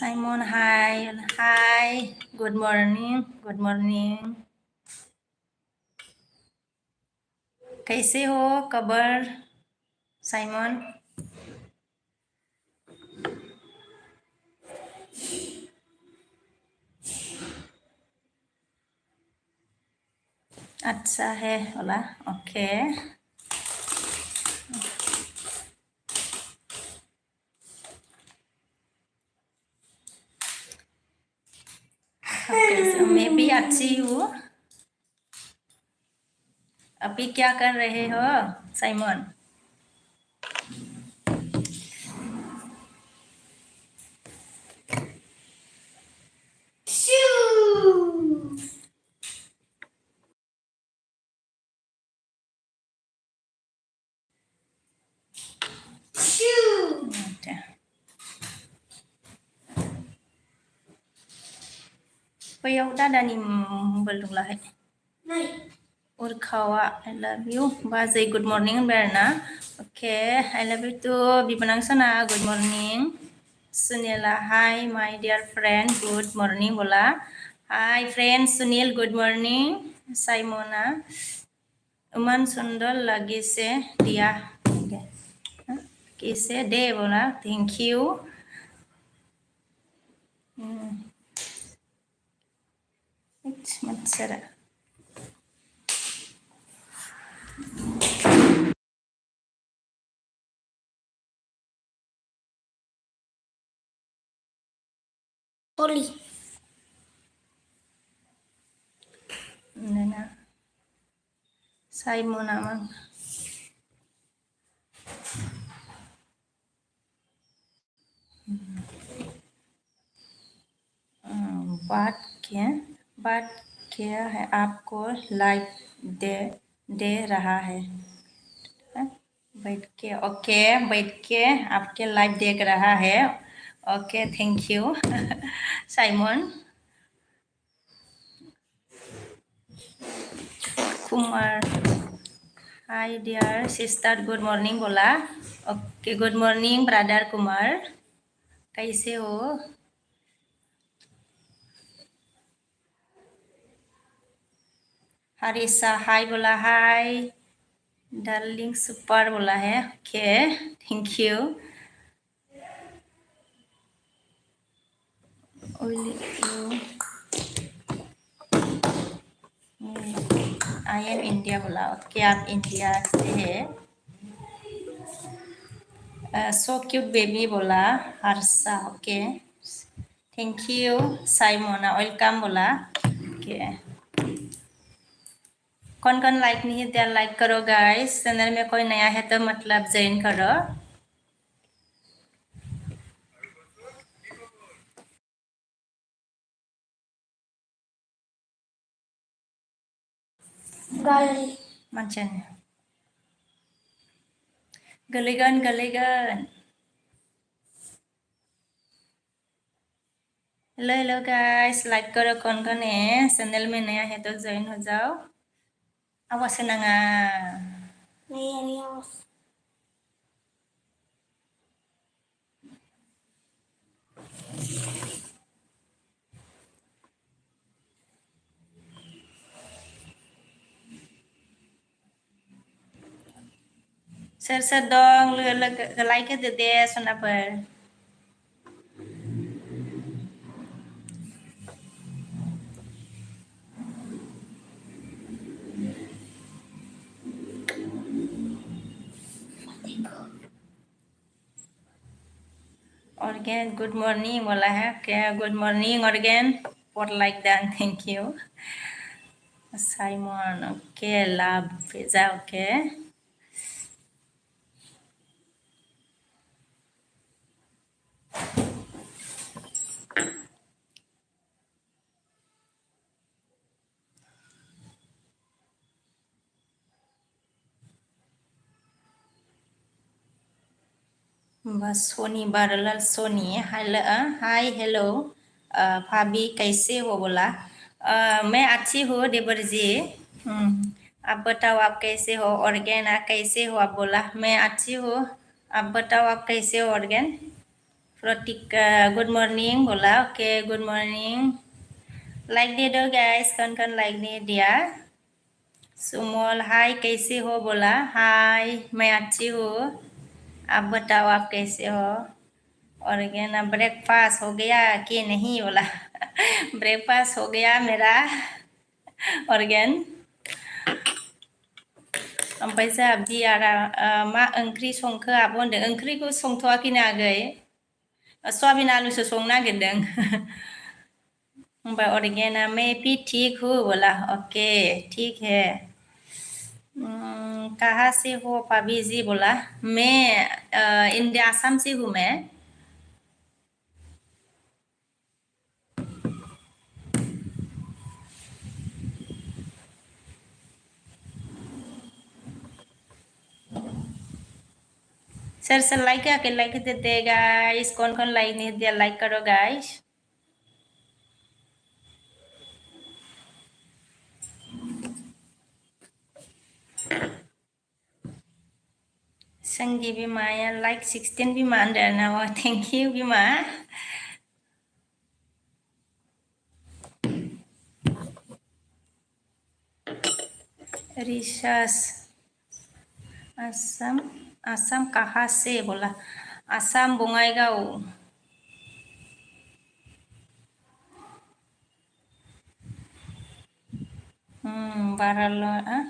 Simon, hi. Hi. Good morning. Good morning. कैसे हो खबर साइमन? अच्छा है होला ओके मैं भी अच्छी हूँ. अभी क्या कर रहे हो Simon? Bayau dada ni belum lah. Urkawa, I love you. Bazai, good morning, Berna. Okay, I love you too. Bibanang sana, good morning. Sunila, hi, my dear friend, good morning, bola. Hi, friend Sunil, good morning. Simona, Uman Sundar lagi se dia. Kise de bola, thank you. It's matsara. Oli. Nana. Simona mang. बात क्या है आपको live दे रहा है बैठ के okay बैठ के आपके live देख रहा है okay thank you Simon Kumar hi dear sister good morning बोला okay good morning brother Kumar कैसे हो हरीसा हाय बोला हाय डार्लिंग सुपर बोला है okay thank you I am India बोला ओके आप इंडिया से है सो क्यूट बेबी बोला हर्षा ओके थैंक यू साइमोना वेलकम बोला ओके कौन कौन लाइक नहीं है तो लाइक करो गाइस चैनल में कोई नया है तो मतलब ज्वाइन करो Mancan galigan hello guys like करो कौन कौन है चैनल में नया है तो ज्वाइन हो जाओ awas na nga नहीं awas Sir dong like it deh sana per Organ good morning बोला है क्या good morning Organ for like that thank you Simon okay love pizza okay bus Soni बारलाल Soni hi hello भाभी कैसे हो बोला मैं अच्छी हूँ देवर जी आप बताओ आप कैसे हो ऑर्गेन कैसे हो आप बोला मैं अच्छी हूँ आप बताओ आप कैसे हो ऑर्गेन Pratika, good morning बोला. Okay, good morning. Like दे दो guys, कौन like नहीं दिया? सुमोल, हाय कैसे हो बोला. हाय, मैं अच्छी हूँ. आप बताओ आप कैसे हो. और ना ब्रेकफास्ट हो गया कि नहीं बोला. ब्रेकफास्ट हो गया मेरा. और ओमफ्राय जोंहा बियारा मा ओंख्रि संखो आब' होनदों. ओंख्रिखौ संथ'वाखैनो आगै. सयाबिन आलुसो संनो नागिरदों. ओमफ्राय अरगेना मैं भी ठीक हूँ बोला. ओके ठीक है. कहाँ से हो भाभी जी बोला. मैं इंडिया आसाम से हूँ मैं. सर लाइक आके लाइक देते गाइस. कौन लाइक नहीं दिया लाइक करो गाइस. संगी बिमा या लाइक 16 बिमा होनदों नामा. थेंक इउ बिमा. रिसार्च आसाम आसाम कहाँ से बोला. आसाम बङाइगाव.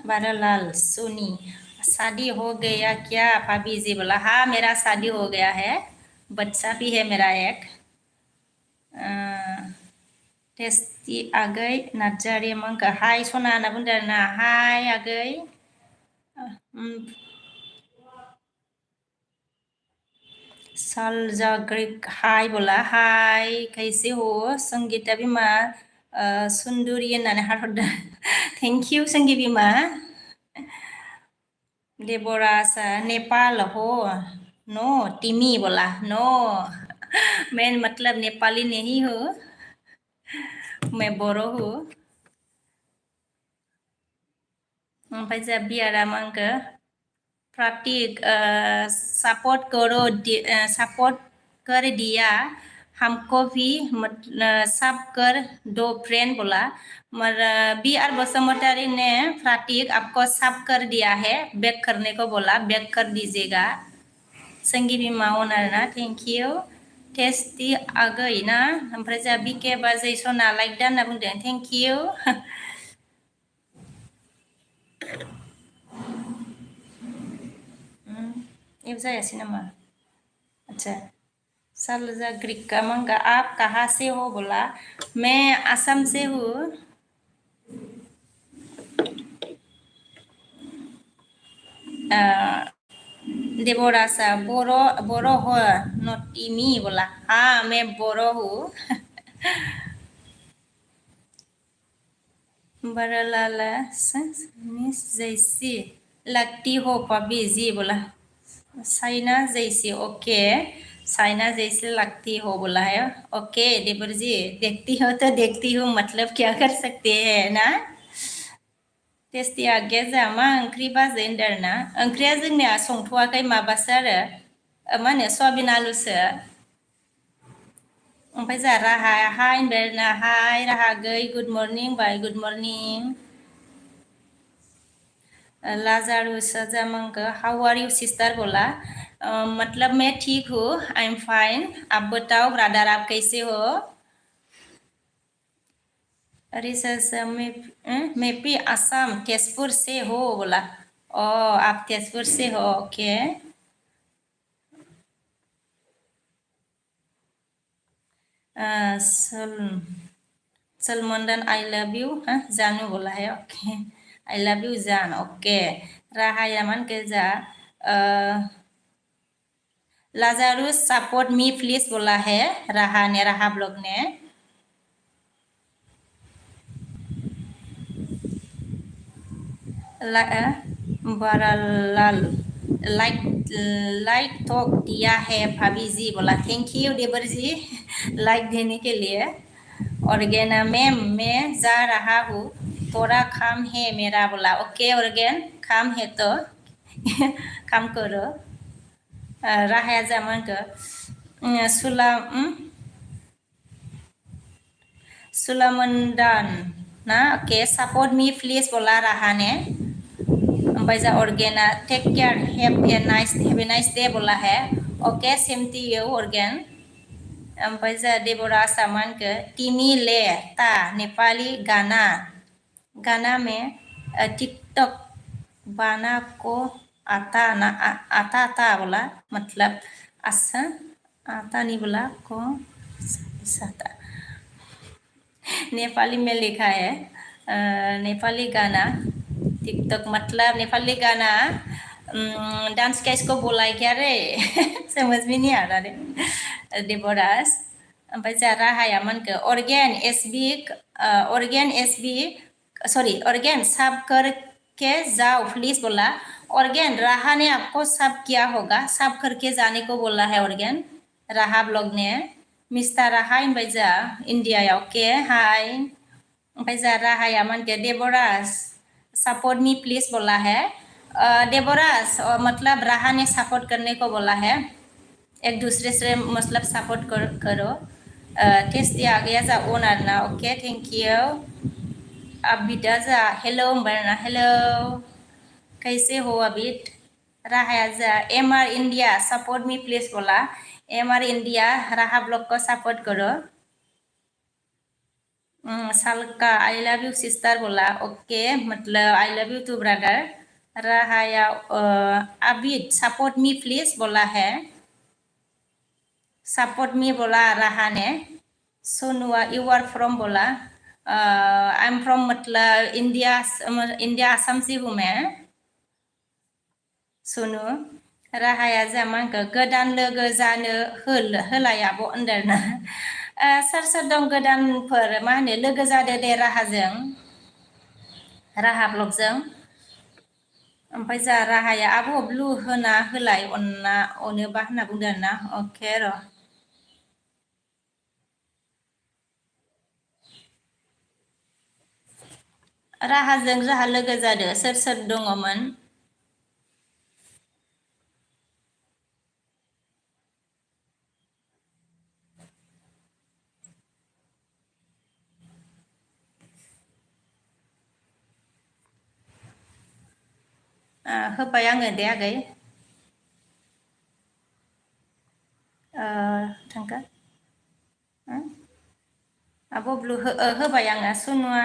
बारालाल सोनी. शादी हो गया क्या भाभी जी बोला. हाँ मेरा शादी हो गया है. बच्चा भी है मेरा एक. टेस्टी आगै नार्जारि मंखो. हाय सना होनना बुंदों आरोना. हाय आगै. सालजाग्रिक हाय बोला. हाय कैसे हो. संगीता बिमा सुन्दुरि होननानै हार्ट हरदों. थेंक इउ संगी बिमा. देबरासा नेपाल हो. नो टिमी बोला. नो मैं मतलब नेपाली नहीं हूँ. मैं बोरो हूँ. ओमफ्राय जोंहा बियारा मा होनखो. प्रतीक सपोर्ट करो सपोर्ट कर दिया हमको भी सब कर दो फ्रेंड बोला. बी आर बसुमतारी ने प्रतीक आपको सब कर दिया है. बैक करने को बोला. बैक कर दीजिएगा. संगी बिमा ना. Thank you. टेस्टी आगै ना. ओमफ्राय जोंहा बिके बाजै सना लाइक दा होनना बुंदों. Thank you. एव जायासै नामा. अच्छा. सालजाग्रिका मंगा आप कहाँ से हो बोला. मैं असम से हूँ. देवरासा बोरो हो नोटिमी बोला. हाँ मैं बोरो हूँ. बरलाला जैसी लगती हो भाभी जी बोला. साइना जैसी. ओके साइना जैसे लगती हो बोला है. ओके देवर जी देखती हो तो देखती हूँ मतलब क्या कर सकते हैं ना. टेस्टी आगे जोंहा मा ओंख्रि बाजै होनदों आरोना. ओंख्रिया जोंनिया संथ'वाखै माबासो आरो मा होनो सयाबिन आलुसो. ओमफ्राय जोंहा राहा हाय होनबाय आरोना. हाय राहा गै good morning bye good morning. Lazarus जामंग हाउ आर यू सिस्टर बोला. मतलब मैं ठीक हूँ. I am fine. आप बताओ ब्रदर आप कैसे हो. रिसर्च मैं भी असम तेजपुर से हो बोला. आप तेजपुर से हो. ओके. सलमंदन आई लव यू जानू बोला है. ओके आई लव यू जान. ओके राहाया मान के जा लाजारुस सपोर्ट मी प्लीज बोला है. राहा ने राहा ब्लॉग ने. बरालाल लाइक टॉक दिया है भाभी जी बोला. थैंक यू देवर जी लाइक देने के लिए. ऑर्गेना मैम मैं जा रहा हूँ. थोड़ा काम है मेरा बोला. ओके ऑर्गेन काम है तो काम करो. राहाया जामोनखो Sulam Sulamandan na oke support me please bola rahane ओमफ्राय जा अर्गेना take care have a nice day बोला है ओके सेम टू यू अर्गेन ओमफ्राय जा देबरा सामानखौ तिमी ले ता नेपाली गाना गाना में टिकटॉक बाना को आता ना आता आता बोला मतलब असा आता नहीं बोला को साता नेपाली में लिखा है नेपाली गाना टिकटॉक मतलब नेपाली गाना डांस का इसको बोला है क्या रे समझ में नहीं आ रहा रे देवराज ओमफ्राय जा राहाया मानखो ऑर्गेन एसबी सॉरी ऑर्गेन सब करके जाओ प्लीज बोला ऑर्गेन राहा ने आपको सब किया होगा सब करके जाने को बोला है ऑर्गेन राहा ब्लॉग ने मिस्टर राहा ओमफ्राय जा इंडिया ओके हाय ओमफ्राय जा राहाया मानखो देवराज सपोर्ट मी प्लीज बोला है देवराज मतलब राहा ने सपोर्ट करने को बोला है एक दूसरे से मतलब सपोर्ट करो टेस्ट आ गया जा ओनर ना ओके थैंक यू अबिदा जा हेलो ना हेलो कैसे हो अबिद राहाया जा M R India support me please बोला एम आर इंडिया राहा ब्लॉग को सपोर्ट करो सालका आई लव यू सिस्टर बोला ओके मतलब I love you too brother राहाया अबिद सपोर्ट मी प्लीज बोला है सपोर्ट मी बोला राहा ने सोनुआ यू आर फ्रॉम बोला आई एम फ्रॉम मतलब इंडिया आसाम से हूँ मैं सोनु राहाया जामांखौ गोदान लोगो जानो होलायाब' होनदोंना सोर सोर दं गोदानफोर मा होनो लोगो जादो दे राहाजों राहा ब्लगजों ओमफ्राय जा राहाया आब' ब्लु होना होलाय अनोबा होनना बुंदों आरोना अके र' राहाजों जाहा लोगो जादो सोर सोर दङमोन होबाय आङो दे आगै थांखा आब' ब्लु होबाय आङो सुनुआ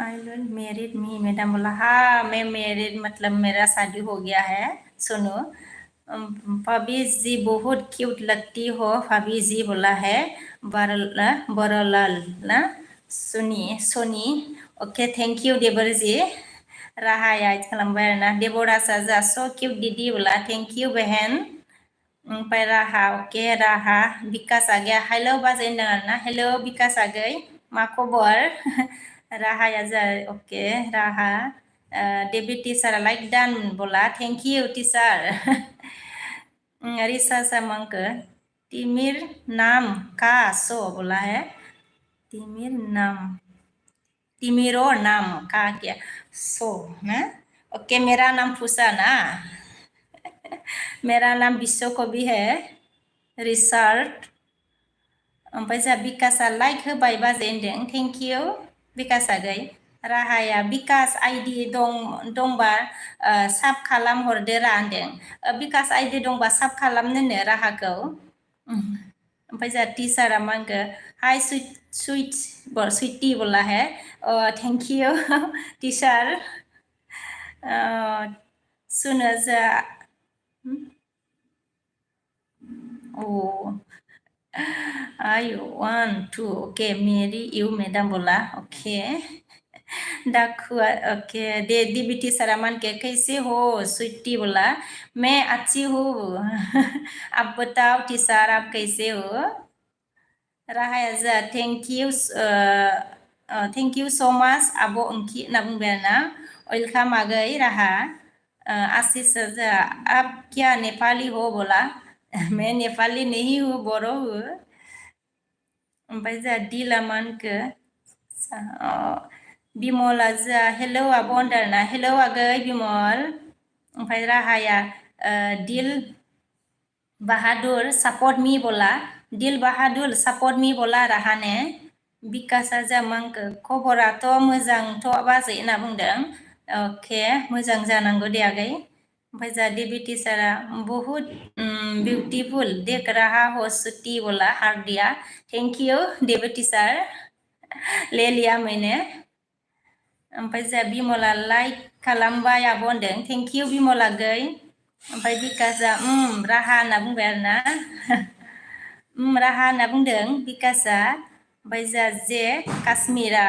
I will married me madam बोला हाँ मैं मैरिड मतलब मेरा शादी हो गया है सुनो भाभी जी बहुत क्यूट लगती हो भाभी जी बोला है बरलाल ना सोनी ओके थैंक यू देवर जी राहाया खालामबाय आरोना देवरासा जा स' क्यूट दीदी बोला थैंक यू बहन ओमफ्राय राहा ओके राहा बिकास आगैया हेलो बाजै होनदों आरोना हेलो बिकास आगै मा खबर राहाया जा ओके राहा डेभिड टिचार लाइक डान बोला थैंक यू टिचार रिसा सामंक तिमिर नाम का सो बोला है तिमिरो नाम का क्या सो ना ओके मेरा नाम फूसा ना मेरा नाम विश्व कवि है रिसार्ट ओमफ्राय जा बिकासआ लाइक होबाय बाजै होनदों थेंक इउ बिकास आगै राहाया बिकास आइडि दंबा साब खालाम हरदो रा होनदों बिकास आइडि दंबा साब खालामनोनो राहाखौ ओमफ्राय जा टिचारा मा होनखो हाय सुइटि बोला है थेंक इउ टिचार सुनो जा Oh, I want to. Okay, marry you, madam बोला. Okay. डाकुआ ओके दे दीबिटी सरामान के कैसे हो स्वीटी बोला मैं अच्छी हूँ आप बताओ टीचर आप कैसे हो राहाया जा थैंक यू सो मच आब' अंकि होनना बुंबाय आरोना वेलकाम आगै राहा आशीष जा आप क्या नेपाली हो बोला मैं नेपाली नहीं हूँ बोरो हूँ ओमफ्राय जा दिलामानखो बिमला जा हेलौ आब' होनदों आरोना हेलौ आगै बिमल ओमफ्राय राहाया दिल Bahadur support me bola Dil Bahadur support me bola raha ne Bikasa जामांखो खबराथ' मोजांथ' बाजै होनना बुंदों अके मोजां जानांगौ दे आगै ओमफ्राय जा देबि टिचारा बहुत बिउटिफुल देख रहा हो सुटी बोला हार दिया थेंक यू देबि टिचार ले लिया मैंने ओमफ्राय जा बिमला लाइक खालामबाय आब' होनदों थेंक इउ बिमला गै ओमफ्राय बिकासआ राहा होनना बुंबाय आरोना राहा होनना बुंदों बिकासआ ओमफ्राय जा जे काश्मीरा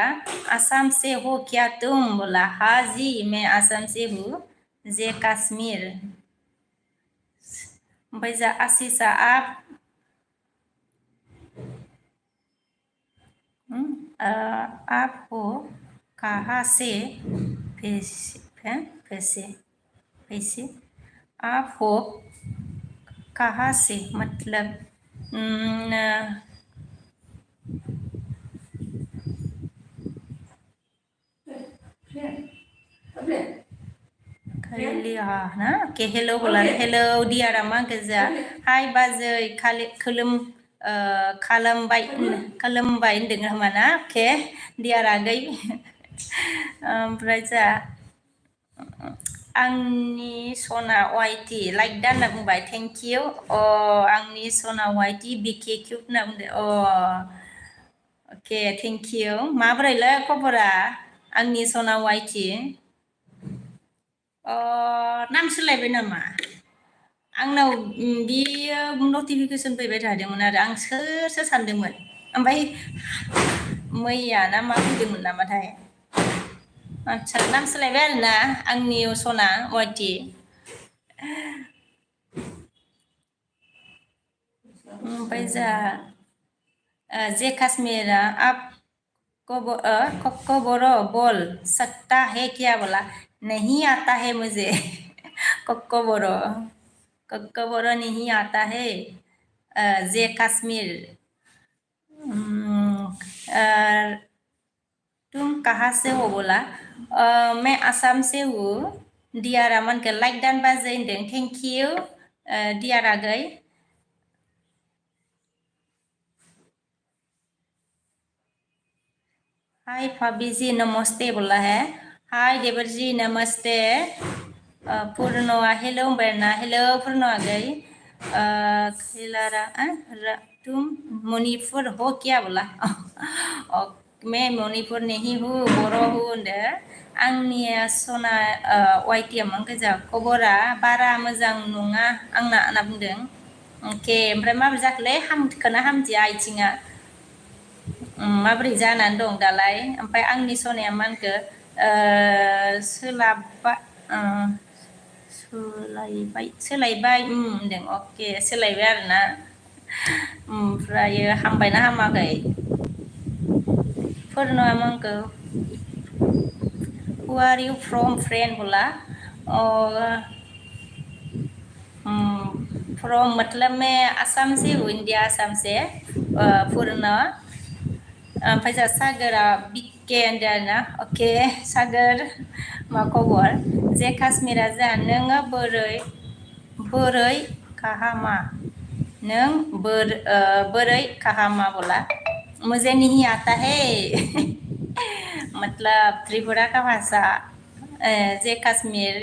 आसाम से हो क्या तुम बोला हाँ जी मैं आसाम से हूँ जे काश्मीर ओमफ्राय जा आशीषा आप हो कहाँ से पैसे पैसे आप हो कहाँ से मतलब ना के हेलो बोला हेलो दियारा मा गोजा हाय बाजै खालामबाय होनदों नामा ना के दियारा आगै ओमफ्राय जा आंनि सना वाइटि लाइक दा होनना बुंबाय थेंक इउ आंनि सना वाइटि बिके किउब होनना बुंदों अके थेंक इउ माबोरैलै खबरा आंनि सना वाइटि नाम सोलायबाय नामा आंनाव बियो नटिफिकेसन फैबाय थादोंमोन आरो आं सोरसो सानदोंमोन ओमफ्राय मैया ना मा फैदोंमोन नामाथाय आच्छा नाम सोलायबाय आरोना आंनि सना वाइटि ओमफ्राय जा जे काश्मीरा आपको बोरो बोल सकता है क्या बोला नहीं आता है मुझे कक्को बोरो नहीं आता है जे काश्मीर तुम कहाँ से हो बोला मैं आसाम से हूँ दियारा मानखौ लाइक दान बाजै होनदों थेंक इउ दियारा आगै हाय भाभी जी नमस्ते बोला है हाय देवर जी नमस्ते पूर्णवा हेलो होनबाय हेलो पूर्ण आगै खिलारा तुम मणिपुर हो क्या बोला मैं मणिपुर नहीं हूँ बोरो हूँ होनदों आंनि सना वाइटिया मा गोजा खबरा बारा मोजां नङा आंना होनना बुंदों अके ओमफ्राय माबोरै जाखोलै हामखोना हामदिया आथिङा माबोरै जानानै दं दालाय ओमफ्राय आंनि सनाया मा होनखो सोलायबाय होनदों अके सोलायबाय आरोना ओमफ्रायो हामबायना हामाखै फोरनआ मा होनखो हु आर इउ फ्रम फ्रेन्ड बोला फ्रॉम मतलब मैं आसाम से हूँ इंडिया आसाम से पूर्ण ओमफ्राय जा सागोरा बिके होनदों आरोना अके सागोर मा खबर जे काश्मीरा जा नोङो बोरै काहामा नों बोरै काहामा बोला मुझे नहीं आता है मतलब त्रिपुरा का भाषा जे काश्मीर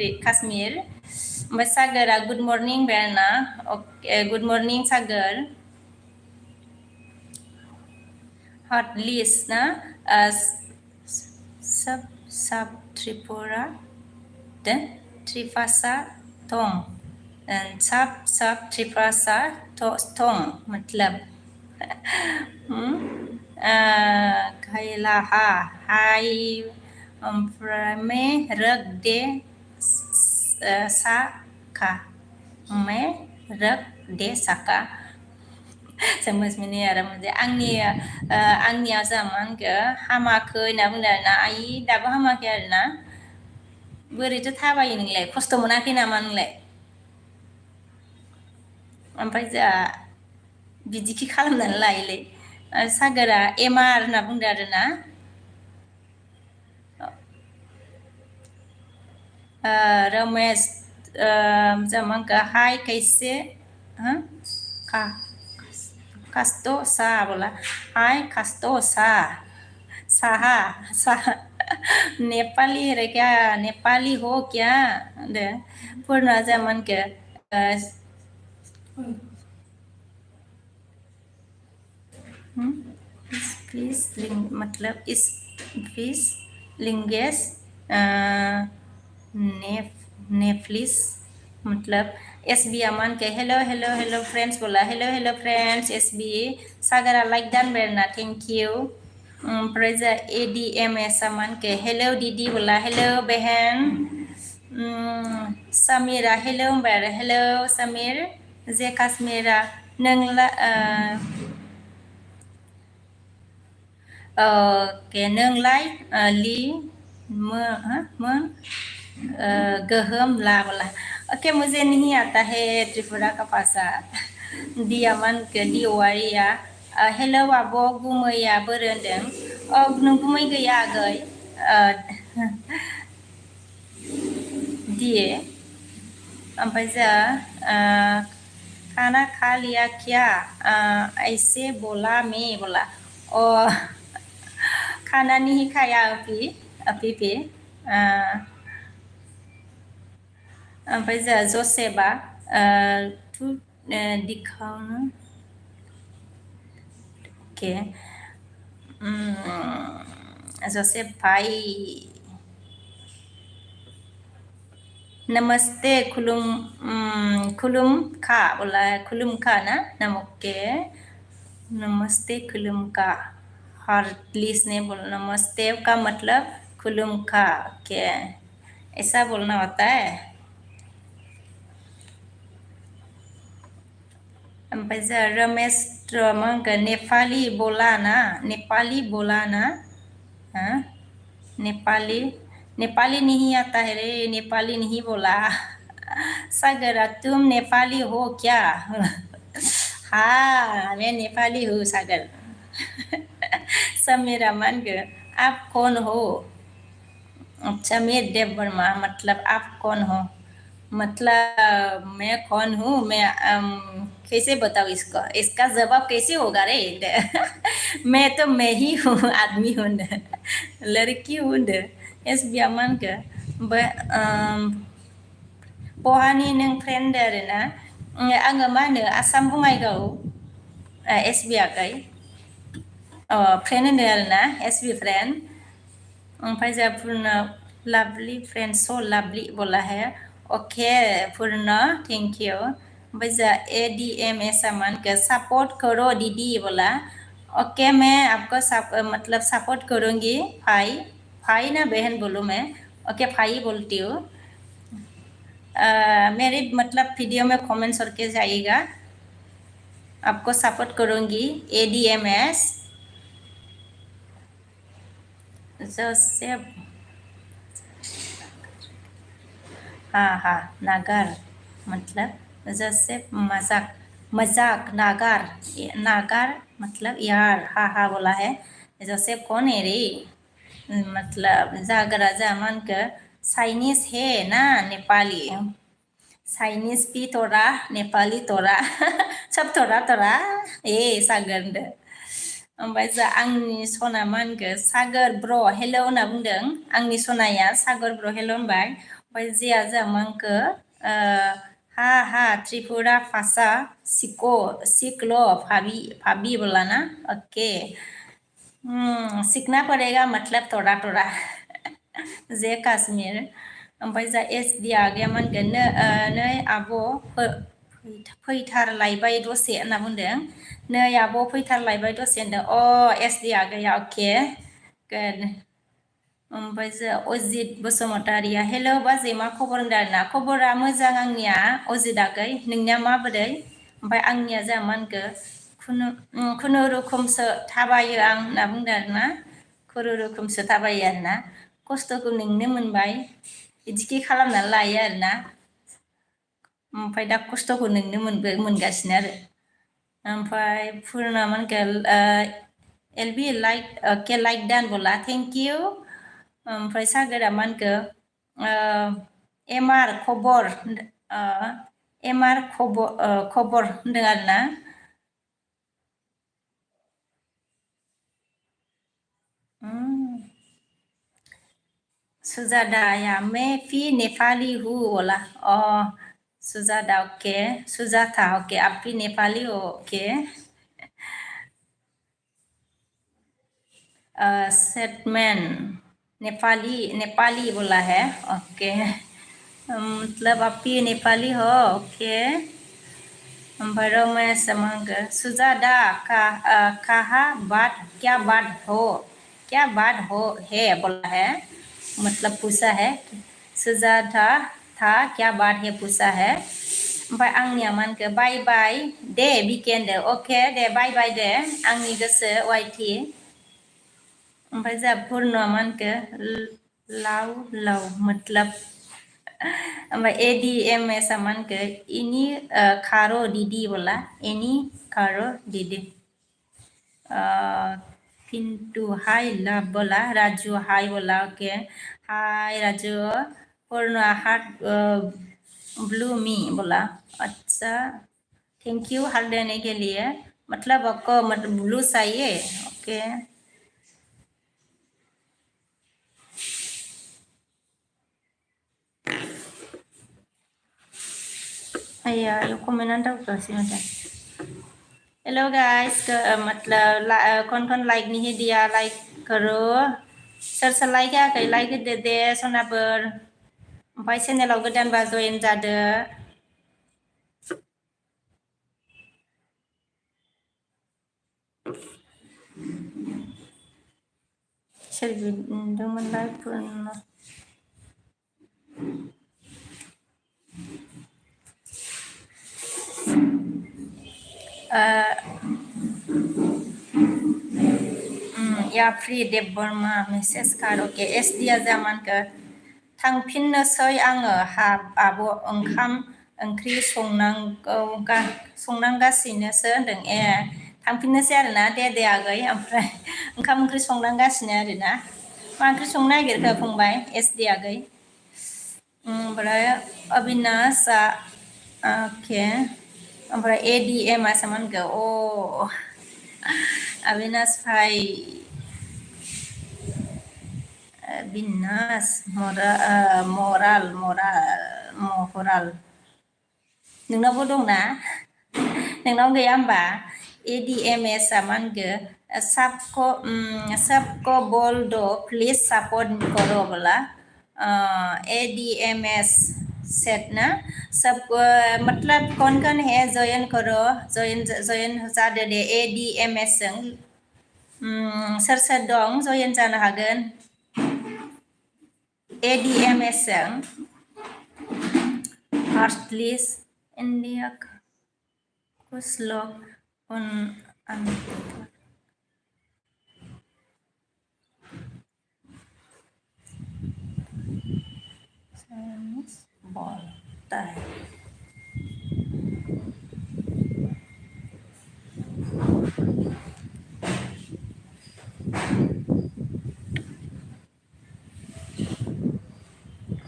ओमफ्राय सागोरा गुड मर्निं बेरना अके गुड मर्निं सागोर हट लिस्ट ना सब त्रिपुरा त्रिभाषा दं सब त्रिभाषा दं मतलब खैलाहा हाय ओमफ्राय मैं रख दे साका मैं रख दे साका समझ में नहीं आ रहा मुझे आंनिया जा मा होनखो हामाखै होनना बुंदों आरोना आइ दाबो हामाखै आरोना बोरैथो थाबायो नोंलाय खस्थ' मोनाखै नामा नोंलाय ओमफ्राय जा बिदिखि खालामनानै लायोलै सागोरा एमार होनना बुंदों आरोना रमेश जा मा होनखो हाय कैसे Huh? Ka, kasto sa bola. Hai kasto sa. Saha, saha. Nepali है क्या नेपाली हो क्या दे पूर्ण जमन के स्पीस मतलब इस स्पीस लिंगेस नेफ्लिस मतलब एस बी अमन के हेलो हेलो हेलो फ्रेंड्स बोला हेलो हेलो फ्रेंड्स एस बी सागरा लाइक दान बेरना थैंक यू ओमफ्राय जा एडीएम एस अमन के हेलो दीदी बोला हेलो बहन समीरा हेलो बर हेलो समीर जे काश्मीरा नोंला के नोंलाय लि मोन गहम ला बोला ओके मुझे नहीं आता है त्रिपुरा का भाषा दिया मन के दिवारिया हेलो आब' गुमैया बोरो होनदों नों गुमै गैया आगै दिए ओमफ्राय जा खाना खा लिया क्या ऐसे बोला मैं बोला खाना नहीं खाया अभी अभी भी ओमफ्राय जा जसेबा टु दिखावनो के जसेब भाई नमस्ते खुलुम खा बोला खुलुम खा ना नमस्ते नमस्ते खुलुम का हार्टलिस ने बोल नमस्ते का मतलब खुलुम खा के ऐसा बोलना होता है ओमफ्राय जा रमेश नेपाली बोला ना हाँ नेपाली नहीं आता है रे नेपाली नहीं बोला सागरा तुम नेपाली हो क्या हाँ मैं नेपाली हूँ सागर समीरा मान गए आप कौन हो अच्छा मैं देव वर्मा मतलब आप कौन हो मतलब मैं कौन हूँ मैं कैसे बताऊँ इसको इसका जवाब कैसे होगा रे मैं तो मैं ही हूँ आदमी हूँ लड़की हूँ एस बी अमन के बहानि नों फ्रेन्ड आरोना आङो मा होनो आसाम बङाइगाव एस बि आगै फ्रेन्ड होनो आरोना एस बि फ्रेन्ड ओमफ्राय जा पूर्ण लाभलि फ्रेंड सो लाभलि बोला है ओके पूर्ण थैंक यू ओमफ्राय जा A D M S Aman के सपोर्ट करो दीदी बोला ओके मैं आपको मतलब सपोर्ट करूँगी भाई भाई ना बहन बोलूँ मैं ओके भाई बोलती हूँ मेरे मतलब वीडियो में कमेंट्स करके जाइएगा आपको सपोर्ट करूँगी A D M S Joseph हाँ नागर मतलब जोसेफ मजाक नागर मतलब यार हाँ बोला है जोसेफ कौन है रे मतलब जागरा जामन के चाइनीज है ना नेपाली चाइनीज भी तोरा नेपाली तोरा सब तोरा ए सागर होनदों ओमफ्राय जा आंनि सना मा होनखो सागर ब्र हेलौ होनना बुंदों आंनि सनाया सागर ब्र हेलौ होनबाय ओमफ्राय जिया जा मा होनखो हा त्रिपुरा भाषा सीखलो भाभी बोला ना ओके सीखना पड़ेगा मतलब थोड़ा जे काश्मीर ओमफ्राय जा एस डि आगैया मा होनगोन नै आब' फैथारलायबाय दसे होनना बुंदों नै आब' फैथारलायबाय दसे होनदों एस डि आगैया अके गुड ओमफ्राय जो अजित बसुमतारिया हेल' बाजै मा खबर होनदों आरोना खबरा मोजां आंनिया अजित आगै नोंनिया माबोरै ओमफ्राय आंनिया जा मा होनखो खुनुरुखुमसो थाबायो आं होनना बुंदों आरोना खुनुरुखुमसो थाबायो आरोना खस्थ'खौ नोंनो मोनबाय बिदिखि खालामनानै लायो आरोना ओमफ्राय दा खस्थ'खौ नोंनो मोनगासिनो आरो ओमफ्राय पुर्ना मा होनखो एलबि लाइक दान बोला थेंक इउ ओमफ्राय सागरा मा होनखो एमआर खबर एमार खबर होनदों आरोना सुजादा या मैं भी नेपाली हूँ बोला सुजादा ओके सुजाता ओके आप भी नेपाली हो ओके सेटमैन नेपाली बोला है ओके मतलब आप भी नेपाली हो ओके बड़ो में समंग सुजादा कहा बात क्या बात हो है बोला है मतलब पूछा है सुजाता था क्या बात है पूछा है ओमफ्राय आंनिया मा होनखो बाय बाय दे बिकेन्दो अके दे बाय बाय दे आंनि गोसो वाइटि ओमफ्राय जोंहा पुर्नआ मा होनखो लाव लाव मतलब ओमफ्राय एडीएमएस मा होनखो इनि खार' दिदि बोला एनि खार' दिदि पिन्टु हाय लाभ बोला राजू हाय बोला ओके हाय राजू पूर्ण हार्ट ब्लू मी बोला अच्छा थैंक यू हार्ट देने के लिए मतलब आपको मतलब ब्लू चाहिए ओके अय्या यो कमेन्ट दावगासिनो माथो हेलो गाइस मतलब कौन कौन लाइक नहीं दिया लाइक करो सोर सोर लाइक होआखै लाइक होदो दे सनाफोर ओमफ्राय चेनेलाव गोदानबा जयेन जादो सोर बिदोंमोनलाय पुर्न या फ्रि देब बर्मा मेसेज कार्ड अके एस दिया जामानखो थांफिननोसै आङो आब' ओंखाम ओंख्रि संनांगासिनोसो होनदों ए थांफिननोसै आरोना दे आगै ओमफ्राय ओंखाम ओंख्रि संनांगासिनो आरोना मा ओंख्रि संनो नागिरखो फंबाय एस दि आगै ओमफ्राय अबिनासआ अके ओमफ्राय एडिएमआ सोमोनखो अबिनास भाई बिनास महराल नोंनावबो दंना नोंनाव गैया होमबा एडिएमएसआ मा होनखो सबको बोल दो प्लिज सपोर्ट करो बोला एडीएमएस सेट ना सब मतलब कौन कौन है जॉइन करो जॉइन जादो दे एडीएमएस जों सोर सोर दं जयेन जानो हागोन एडीएमएस जों फार्स्ट लिस्ट इंडिया कुछ लोग बोलता है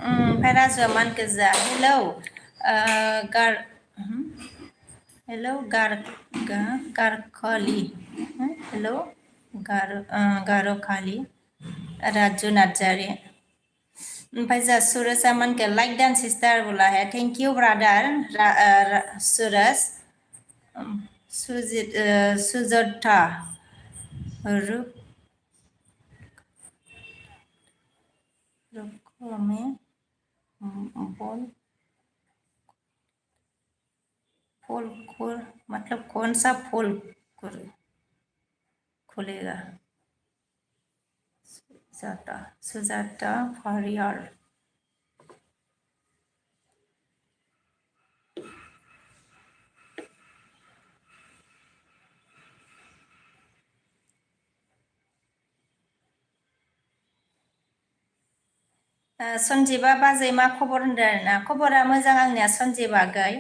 ओमफ्राय राजुआ मा होनखो जा हेलौ गारखालि हेलौ गारखालि राजु नार्जारि ओमफ्राय जा सुरजआ मा होनखो लाइक डान सिस्टार बोला है थेंक यू ब्रादार सुरज सुजता रुको में फूल मतलब कौन सा फूल खुलेगा सुजाता फरियाल सन्जिबा बाजै मा खबर होनदों आरोना खबरा मोजां आंनिया सन्जिब आगै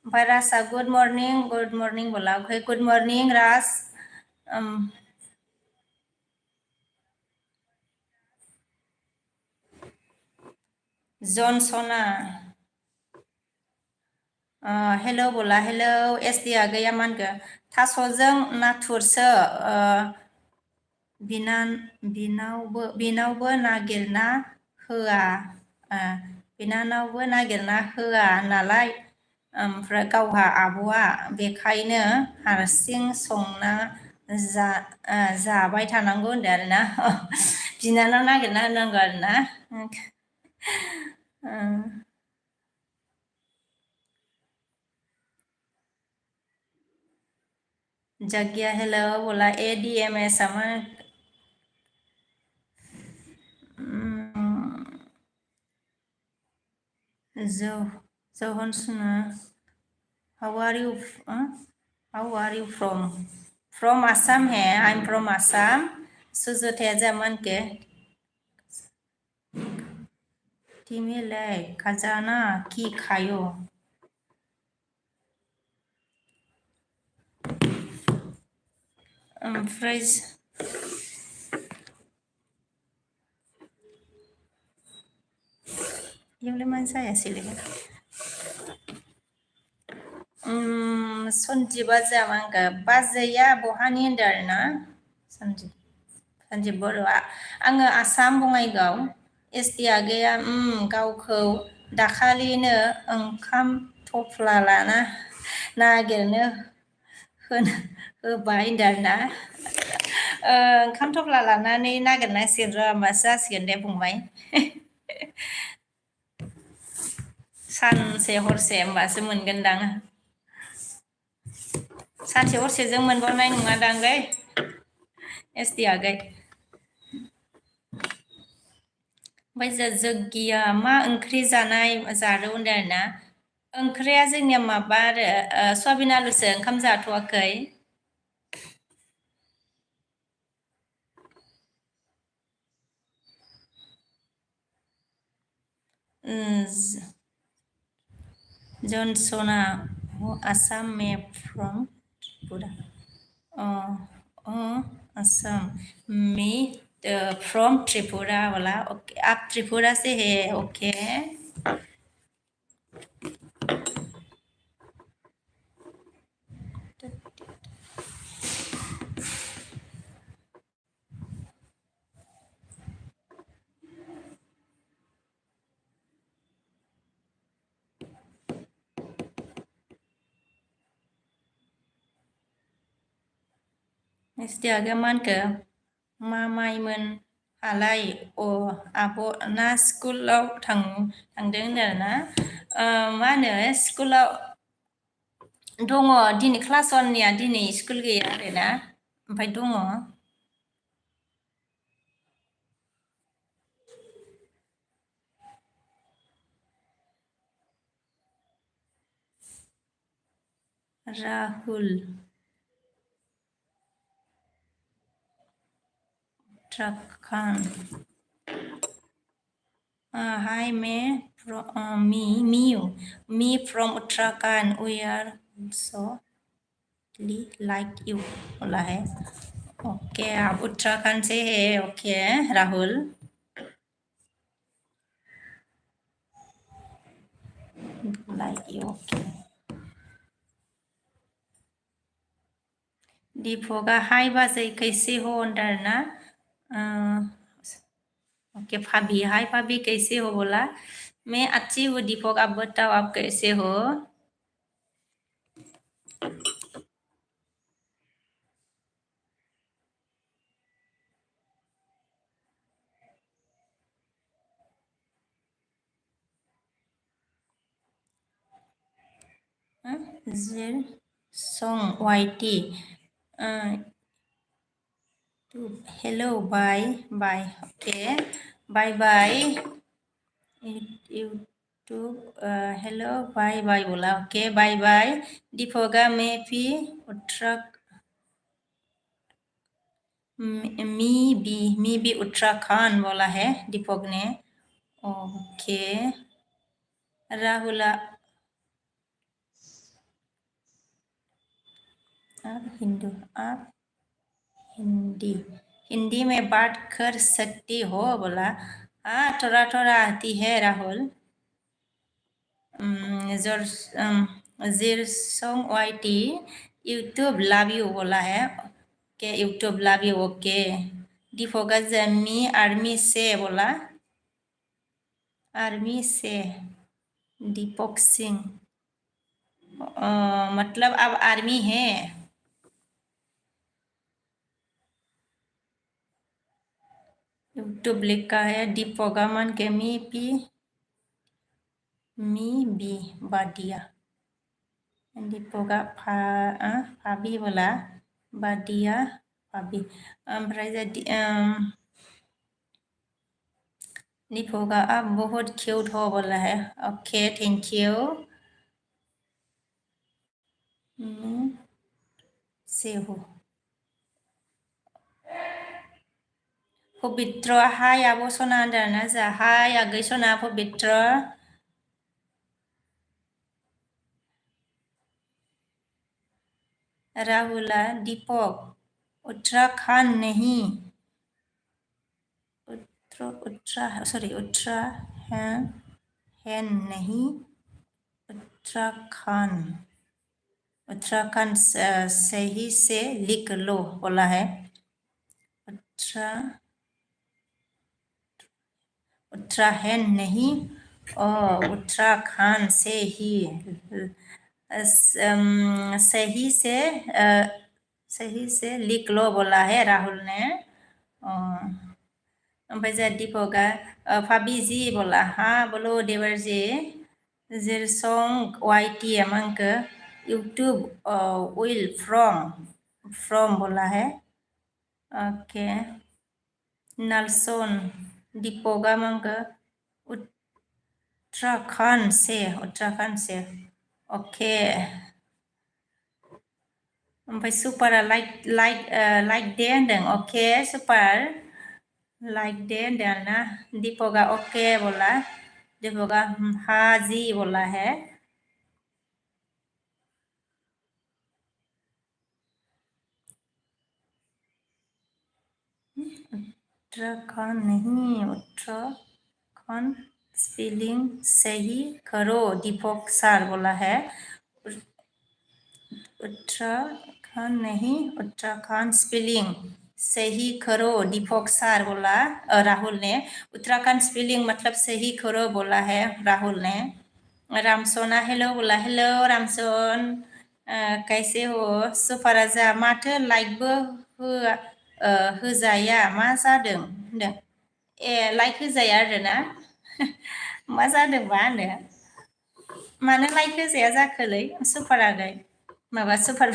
ओमफ्राय राजआ गुड मर्निं बोला ओमफ्राय गुड मर्निं राज जनसना हेलौ बोला हेलौ एसडि आगैया मा होनखो थास'जों नाथुरसो बिनावबो नागिरना होआ बिनानावबो नागिरना होआ नालाय ओमफ्राय गावहा आब'आ बेखायनो हारसिं संना जाबाय थानांगौ होनदों आरोना बिनानाव नागिरना होनांगौ आरोना जग्या हेलो बोला एडीएमएस जौहन सुना how are you how are you from Assam है I'm from Assam सुजुते जमन के टीमेलाय खजाना की खायो ओमफ्राय इयावलाय मानो जायासैलाय सन्जिबा जामांगा बाजैया बहानि होनदों आरोना सन्जिब बर'आ आङो आसाम बङाइगाव एसटि आगैया गावखौ दाखालिनो ओंखाम थफ्ला लाना नागिरनो होबाय होनदों आरोना ओंखाम थफ्ला लानानै नागिरनांसिगोन र' होमबासो जासिगोन दे फंबाय सानसे हरसे होमबासो मोनगोनदां सानसे हरसेजों मोनबावनाय नङादांलै एसटि आगै ओमफ्राय जग्गिया मा ओंख्रि जादों होनदों आरोना ओंख्रिया जोंनिया माबा आरो सवाबिन आलुसो ओंखाम जाथ'वाखै जन्सना Assam me from Tripura Assam me from Tripura वाला ओके आप त्रिपुरा से है ओके एसटि आगैया मा होनखो मामाइमोन आलाय आब' ना स्कुलाव थांदों होनदों आरोना मा होनो स्कुलाव दङ दिनै क्लास वाननिया दिनै स्कुल गैया आरोना ओमफ्राय दङ Rahul Uttarakhand hi me from Uttarakhand we are so like you बोला है ओके आप उत्तराखंड से है okay Rahul like you okay Dipka हाय बाजै कैसे हो अंदर ना ओके भाभी हाय भाभी कैसे हो बोला मैं अच्छी हूँ दीपक आप बताओ आप कैसे हो song YT hello bye bye okay bye bye YouTube hello bye bye बोला ओके बाय बाय दीपका मैं भी उत्तराखंड बोला है दीपक ने ओके राहुल आप हिंदी में बात कर सकती हो बोला हाँ थोड़ा थोड़ा आती है Rahul Jirsong YT YouTube love you बोला है के YouTube love you okay Deepika जमी आर्मी से बोला आर्मी से दीपक सिंह मतलब अब आर्मी है यूट्यूब लिखा है दीपका मन के मी बी बादिया दीपका फाबी बोला बादिया फाबी ओमफ्राय दीपका आप बहुत क्यूट हो बोला है ओके थैंक यू से हो पवित्र हाय आब' सना होनदोंना जा हाय आगै सना पवित्र राहुला दीपक उत्तराखंड नहीं उत्तराखंड नहीं उत्तराखंड सही से लिख लो बोला है उत्तराखंड नहीं उत्तराखंड से ही सही से लिख लो बोला है राहुल ने ओमफ्राय दीपका फाबी जी बोला हाँ बोलो देवर जी जिरसोंग YT monk YouTube will from बोला है ओके नलसोन दीपका मंक उत्तराखंड से ओके ओमफ्राय सुपारा लाइक दे होनदों ओके सुपार लाइक दे होनदों आरोना दीपका ओके बोला दीपका हाँ जी बोला है उत्तराखंड नहीं उत्तराखंड स्पेलिंग सही करो दीपक सर बोला है उत्तराखंड नहीं उत्तराखंड स्पेलिंग सही करो दीपक सर बोला राहुल ने उत्तराखंड स्पेलिंग मतलब सही करो बोला है राहुल ने रामसोना हेलो बोला हेलो रामसन कैसे हो सुपाराजा माथो लाइकबो होजाया मा जादों होनदों ए लाइक होजाया आरोना मा जादोंबा होनो मानो लाइक होजाया जाखोलै सुपारागै माबा सुपार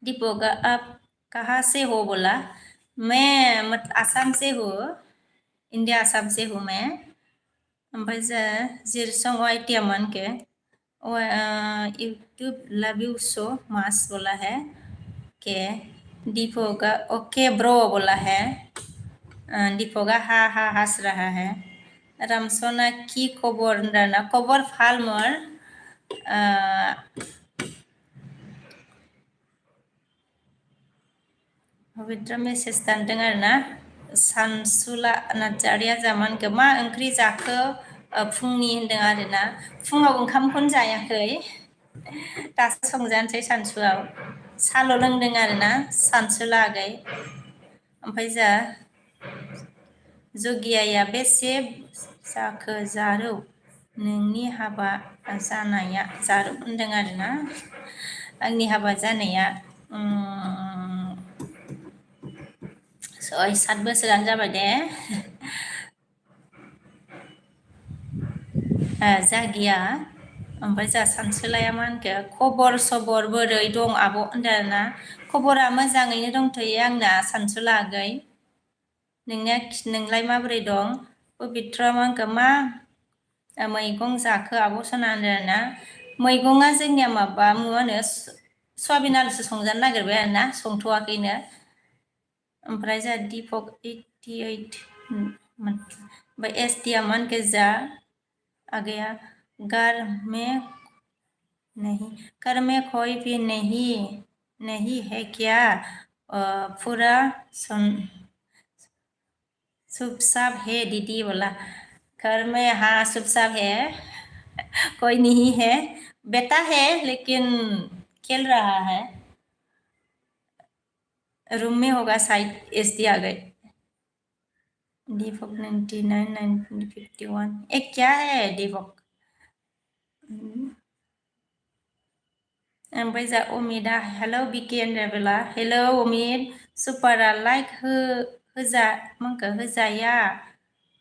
दीपक आप कहाँ से हो बोला मैं आसाम से हूँ इंडिया आसाम से हूँ मैं ओमफ्राय जिरसोंग YT मन के YouTube love you so much बोला है के दीपका ओके ब्रो बोला है दीपका हा हा हंस रहा है रामसोना की खबर होनदोंना खबर ভাল मोर पवित्र मेसेज दानदों आरोना सानसुला नार्जारिया जामानखौ मा ओंख्रि जाखो फुंनि होनदों आरोना फुङाव ओंखामखौनो जायाखै दासो संजानोसै सानसुआव साल' लोंदों आरोना सानसुला आगै ओमफ्राय जगियाया बेसे जाखो जारौ नोंनि हाबा जानाया जारौ होनदों आरोना आंनि हाबा जानाया 7 बोसोरानो जाबाय दे जागिया ओमफ्राय सानसुलाया मा होनखो खबर सबर बोरै दं आब' होनदों आरोना खबरा मोजाङैनो दंथ'यो आंना सानसुला आगै नोंलाय माबोरै दं पबित्र मा होनखो मा मैगं जाखो आब' सना होनदों आरोना मैगङा जोंनिया माबा मा होनो सयाबिन आलुसो संजानो नागिरबाय आरोना संथ'वाखैनो ओमफ्राय दीपक 88 ओमफ्राय SDया मा होनखो आगैया घर में कोई भी नहीं है क्या पूरा चुपचाप है दीदी बोला घर में हाँ चुपचाप है कोई नहीं है, बेटा है लेकिन खेल रहा है। रूम में होगा शायद, एसडी आ गए। डिवॉक 99 1951 एक क्या है डिवॉक? ओमफ्राय जा अमितआ हेलौ बिके होनजाबोला हेलौ अमित सुपारा लाइक होजा मांखो होजाया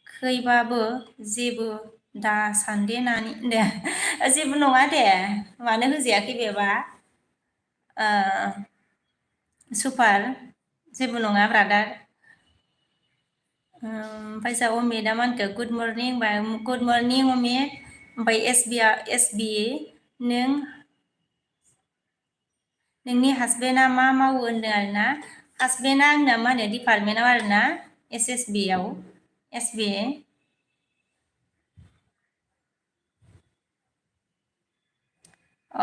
खैबाबो जेबो दा सानदे नानि दे जेबो नङा दे मानो होजायाखै बेबा सुपार जेबो नङा ब्रादार। ओमफ्राय जा अमितआ मा होनखो गुड मर्निं बा गुड मर्निं अमित ओमफ्राय एसबि नों नोंनि हासबेन्डआ मा मावो होनदों आरो ना। हासबेन्डआ आंना मा होनो डिपार्टमेन्टआव आरो ना एसएसबि आव एसबि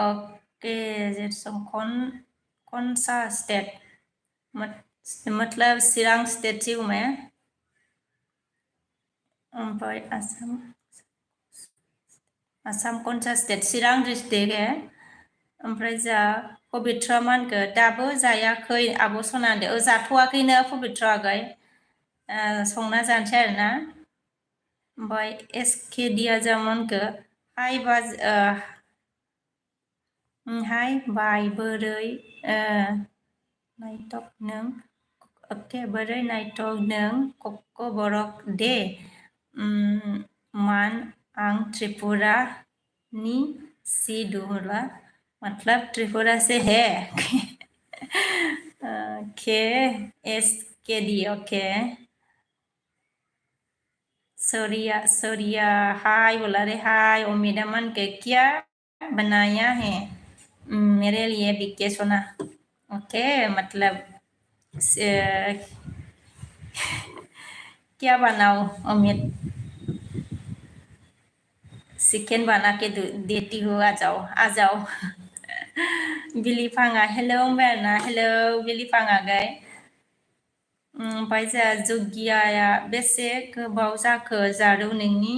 ओके जेरसम कौन सा स्टेट मतलब चिरां स्टेट से हूँ मैं। ओमफ्राय आसाम कौन सा स्टेट चिरां डिस्ट्रिक्ट है। ओमफ्राय जा पबित्र मा होनखो दाबो जायाखै आब' सना होनदो जाथ'वाखैनो पबित्र आगै संना जानोसै आरो ना। ओमफ्राय एसके दिया जा मा होनखो हाय बाय बोरै नायटक नों ओके बोरै नायटक नों BKborovlog दे मान आं त्रिपुरानि सिदुला मतलब त्रिपुरा से है। ओके एस के डी ओके सोरिया हाय बोला रे हाय अमिता मन के क्या बनाया है मेरे लिए बीके सोना ओके मतलब क्या बनाओ अमित चिकन बना के देती हूँ आ जाओ बिलिफाङा हेलौ होनबाय आरोना हेलौ बिलिफाङा गै ओमफ्राय जोंहा जगियाया बेसे गोबाव जाखो जारौ नोंनि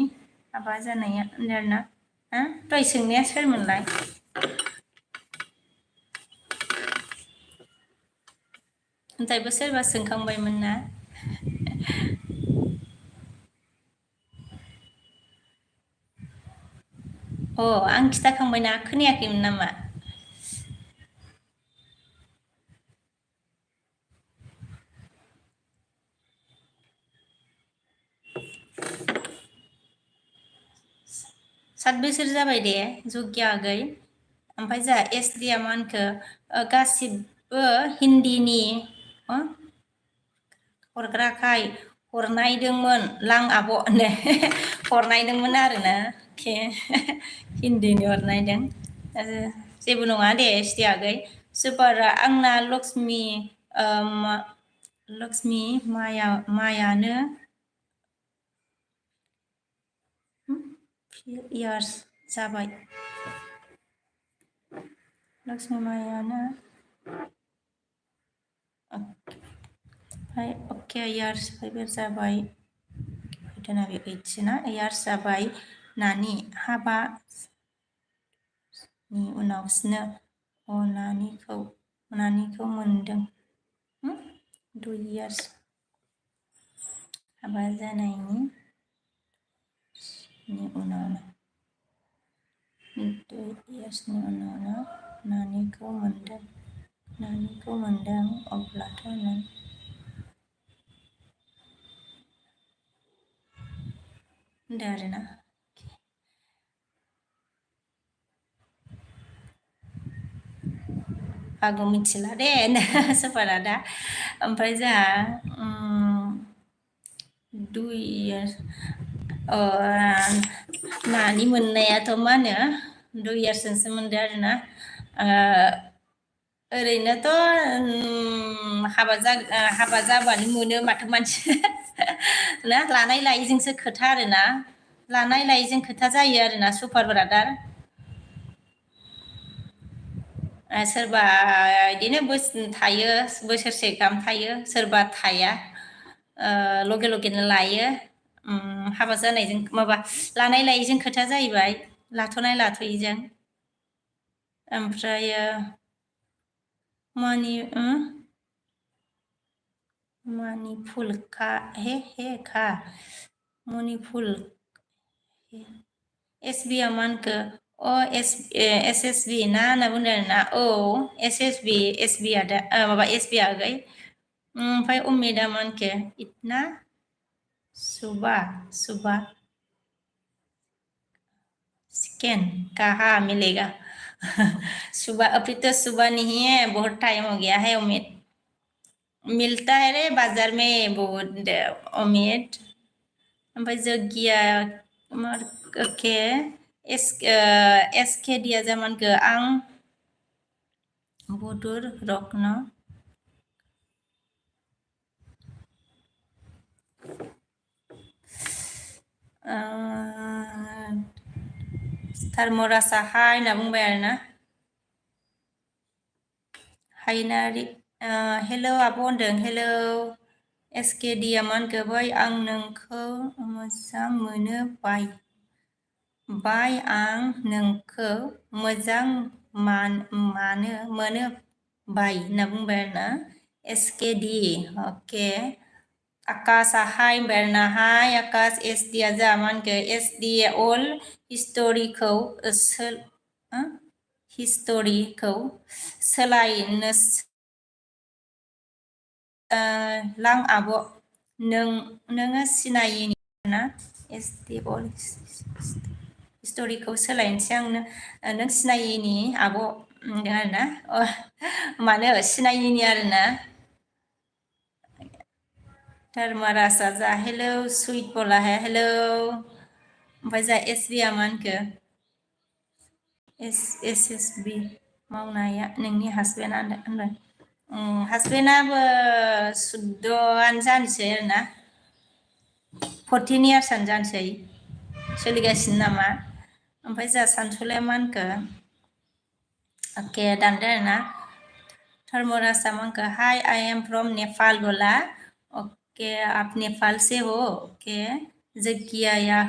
हाबा जानाया होनदों आरोना दहाय सोंनाया सोरमोनलाय ओमफ्रायबो सोरबा सोंखांबायमोन ना आं खिथाखांबायना खोनायाखैमोन नामा सात बोसोर जाबाय दे जगिया आगै ओमफ्राय जोंहा एसडिया मा होनखो गासिबो हिन्दीनि हरग्राखाय हरनायदोंमोन लां आब' हरनायदोंमोन आरोना हिन्दीनि हरनायदों जेबो नङा दे एसडि आगै सुपारा आंना लक्ष्मि मायानो इयार्स जाबाय लक्ष्मि मायानो ओमफ्राय अके इयार्स 5 इयार्स जाबाय फैदोंना बे 8 ना इयार्स जाबाय नानि हाबानि उनावसो नानिखौ मोनदों 2 इयार्स हाबा जानायनि उनावनो 2 इयार्सनि उनावनो नानिखौ मोनदों अब्लाथ' नों होनदों आरोना आगो मिथिला दे सुपारा दा ओमफ्राय जोंहा 2 इयार्स नानि मोननायाथ' मा होनो 2 इयार्सजोंसो मोनदों आरोना ओरैनोथ' हाबा जाबानो मोनो माथो मानसि ना लानाय लायैजोंसो खोथा आरोना लानाय लायैजों खोथा जायो आरोना सुपार ब्रादार सोरबा बिदिनो थायो बोसोरसे गाहाम थायो सोरबा थाया लगे लगेनो लायो हाबा जानायजों माबा लानाय लायैजों खोथा जाहैबाय लाथ'नाय लाथ'यिजों ओमफ्रायो मणिपुल खा हे खा मणिपुल SB आ मा होनखो एस एस बि ना होनना बुंदों आरोना औ SB आदा माबा SB आगै ओमफ्राय उमेदा मा होनखो इतना सुबह चिकन कहाँ मिलेगा सुबह अभी तो सुबह नहीं है बहुत टाइम हो गया है उम्मीद मिलता है रे बाजार में बहुत उम्मीद ओमफ्राय जगिया ओके SK दिया जामानखो आं बुदुर रकनो थारमरासा हाय होनना बुंबाय आरोना हायनारि हेलौ आब' होनदों हेलौ SK दिया मा होनखो बै आं नोंखौ मोजां मोनो बाय आं नोंखौ मोजां मोनो बाय होनना बुंबाय आरोना SKD अके आकाश हाय होनबाय आरोना हाय आकाश SD आ जा मा होनखो SD अल हिस्ट'रिखौ सोलायनो लां आब' नोङो सिनायिनि ना SD अल हिस्ट'रिखौ सोलायनोसै आंनो नों सिनायिनि आब' होनदों आरोना मानो सिनायिनि आरोना धर्मरासा जा हेलौ सुइट बला हेलौ ओमफ्राय जा SB आ मा होनखो SSB मावनाया नोंनि हासबेन्डआ होनबाय हासबेन्डआबो सुद्द'आनो जानोसै आरोना 14 इयार्सआनो जानोसै सोलिगासिनो नामा ओमफ्राय जा सानसुलाया मा होनखो अके दानदो आरोना धर्मरासा मा होनखो हाय आई एम फ्रम नेपाल बोला ओके आप नेपाल से हो ओके जगिया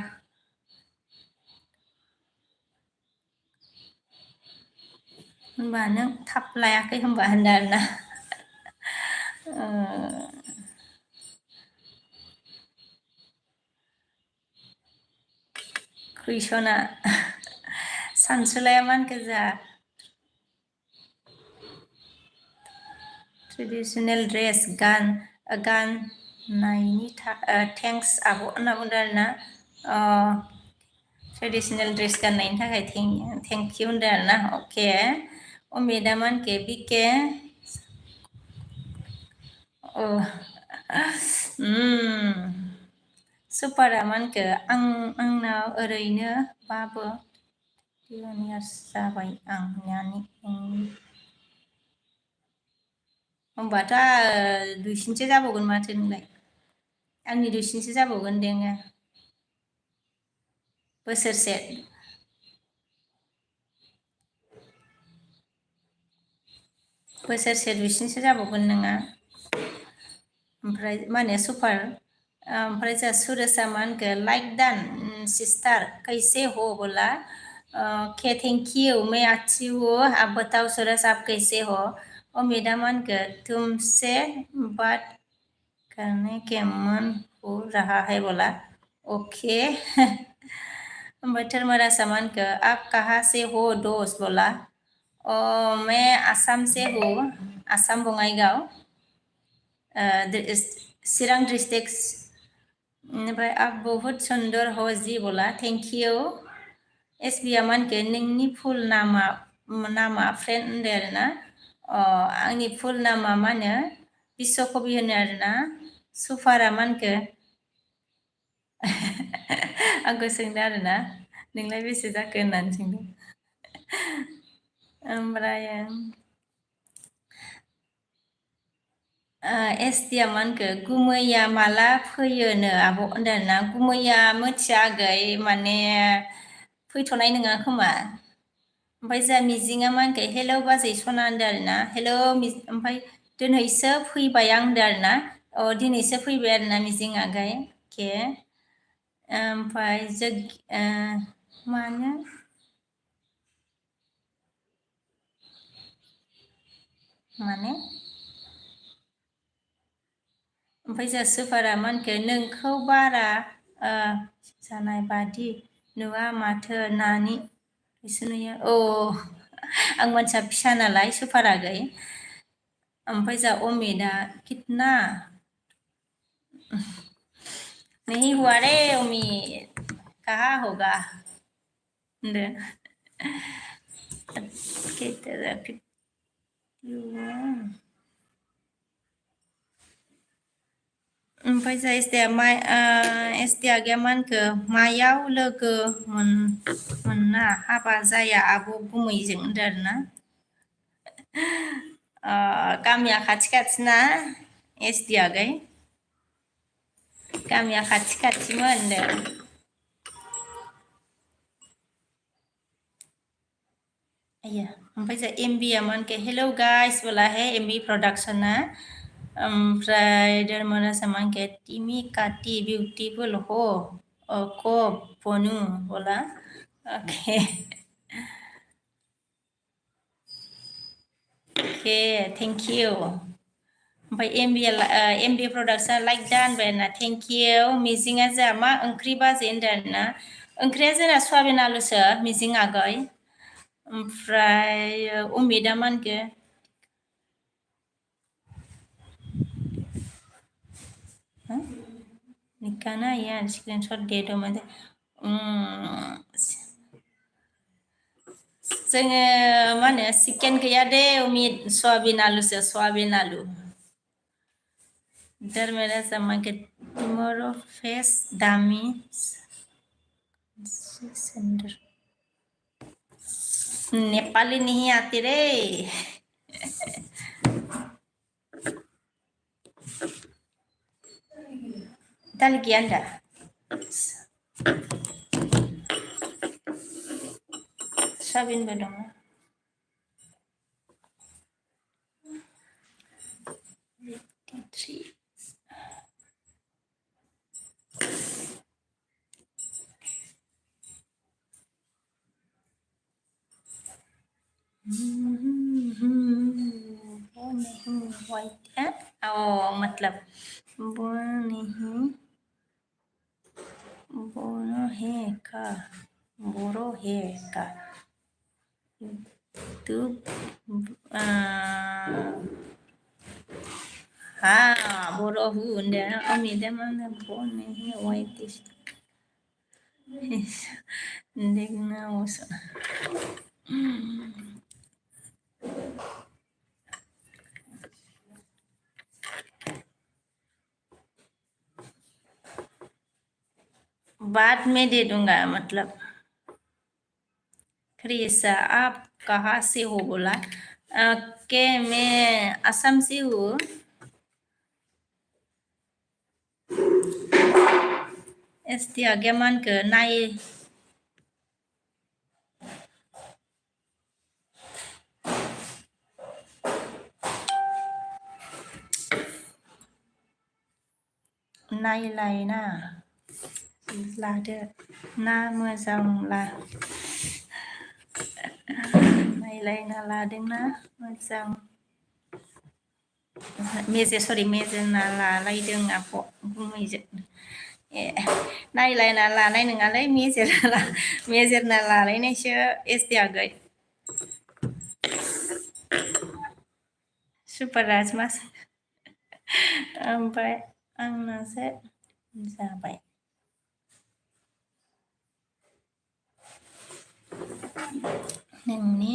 होनबा नों थाब लायाखै होनबा होनदों आरोना कुइसना सानसुलाया मा होनखो जा ट्रेडिसनेल ड्रेस गाननायनि थेंक्स आब' होनना बुंदों आरोना ट्रेडिसनेल ड्रेस गाननायनि थाखाय थेंक इउ होनदों आरोना अके अमेदा मा होनखो बिके सुपारा मा होनखो आंनाव ओरैनो बाबो 11 इयार्स जाबाय आं होमबाथ' दुइसिनसो जाबावगोन माथो नोंलाय आंनि दुइसिनसो जाबावगोन नोङो बोसोरसे दुइसिनसो जाबावगोन नोङा ओमफ्राय मा होनो सुपार ओमफ्राय जा सुरेशआ मा होनखो लाइक दान सिस्टार कैसे हो बोला ओके थैंक यू मैं अच्छी हूँ आप बताओ सुरेश आप कैसे हो अमिता मा होनखो तुमसे बात करने के मन हो रहा है बोला ओके ओमफ्राय धर्मराजा मा होनखो आप कहाँ से हो दोस्त बोला मैं आसाम से हूँ आसाम बङाइगाव चिरां डिस्ट्रिक्ट ओमफ्राय आप बहुत सुंदर हो जी बोला थेंक इउ SB आ मा होनखो नोंनि फुल नामा फ्रेन्ड होनदों आरोना आंनि फुल नामा मा होनो बिश्वकबि होनो आरोना सुपारा मा होनखो आंखौ सोंदों आरोना नोंलाय बेसे जाखो होननानै सोंदों ओमफ्राय SD आ मा होनखो गुमैया माला फैयोनो आब' होनदों आरोना गुमैया मिथिया आगै माने फैथ'नाय नङा खोमा ओमफ्राय जोंहा मिजिङा मा होनखो हेलौ बाजै सना होनदों आरोना हेलौ ओमफ्राय दिनैसो फैबाय आं होनदों आरोना दिनैसो फैबाय आरोना मिजिं आगै के ओमफ्राय मानो माने ओमफ्राय जा सुपारा मानखो नोंखौ बारा जानाय बादि नुवा माथो नानि बिसोरनिया आं मानसिया फिसा नालाय सुपारागै ओमफ्राय जा अमितआ कितना नहीं हुआ रे अमित कहाँ होगा होनदो ओमफ्राय जा एसटिया गैया मानखो मायाव लोगो मोनना हाबा जाया आब' गुमैजों होनदो आरोना गामिया खाथि खाथिना एसटि आगै गामिया खाथि खाथिमोन होनदों आया ओमफ्राय जा एमबिया मानके हेलौ गाइस बोलाहे एमबि प्रडाक्सना ओमफ्राय धर्मना सामानके टिमि काटि बिउटिफुल हो को बनू बोला ओके थेंक इउ ओमफ्राय एमबि प्रडाक्टआ लाइक दा होनबाय आरोना थेंक इउ मिजिङा जोंहा मा ओंख्रि बाजै होनदों आरोना ओंख्रिया जोंना सवाबिन आलुसो मिजिं आगै ओमफ्राय अमितआ मा होनखो निकाना यार स्क्रिनशट दे दो माने जोङो मा होनो चिकेन गैया दे अमित सवाबिन आलुसो सवाबिन आलु धर्मेरा जामाके टुमरो फेस दामि नेपाली नहीं आती रे दाल गैया होनदा सवाबिनबो दङ वो नहीं वाइट है मतलब वो नहीं बोरो है का बोरो है का तू हाँ बोरो हूँ अमित मन वो नहीं वाइट देखना वो बाद में दे दूंगा मतलब क्रिसा आप कहाँ से हो बोला के मैं असम से हूँ एसटी आगे मान के नाई नायलायना लादो ना मोजां ला नायलायना लादोंना मोजां मेजेरना लालायदों आब' गुमैजों नायलायना लानाय नङालै मेजेरना लालायनायसो एसटि आगै सुपाराज मास ओमफ्राय आंनासो जाबाय नोंनि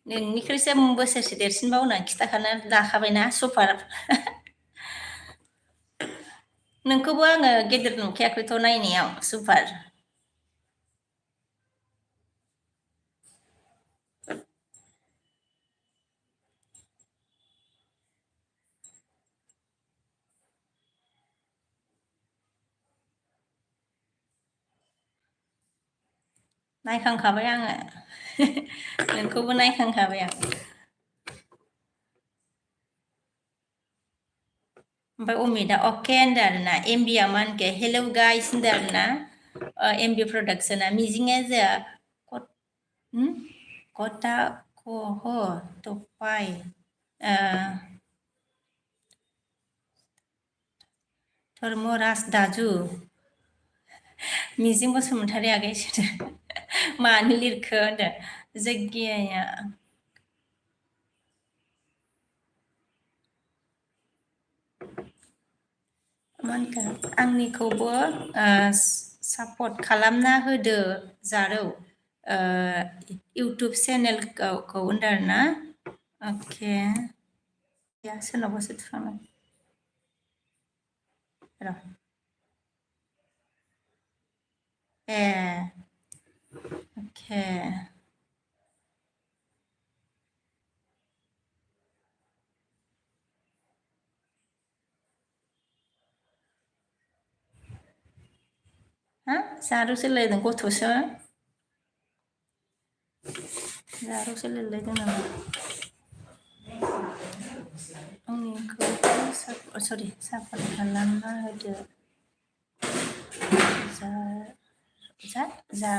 नोंनिख्रुइसो बोसोरसे देरसिनबाव होननानै खिथाखानो लाखाबायना सुपार नोंखौबो आङो गेदेर नुखायाखैथ' नायनायाव सुपार नायखांखाबाय आङो नोंखौबो नायखांखाबाय आं ओमफ्राय अमितआ अके होनदों आरोना एमबिया मा होनखो हेलौ गाइस होनदों आरोना एमबि प्रडाक्सना मिजिङा जोआ कटा कह टपाइ धर्मराज दाजु मिजिं बसुमतारी आगै मानो लिरखो होनदों जग्गियाया मा होनखो आंनिखौबो सापर्ट खालामना होदो जारौ इउटुब चेनेलखौ होनदों आरोना अके सोरनावबासो थुखांनो र' ए अके हा जारौसो लायदों गथ'सो जारौसो लिरलायदों नामा आंनिखौ सरि सापर्ट खालामना होदो जा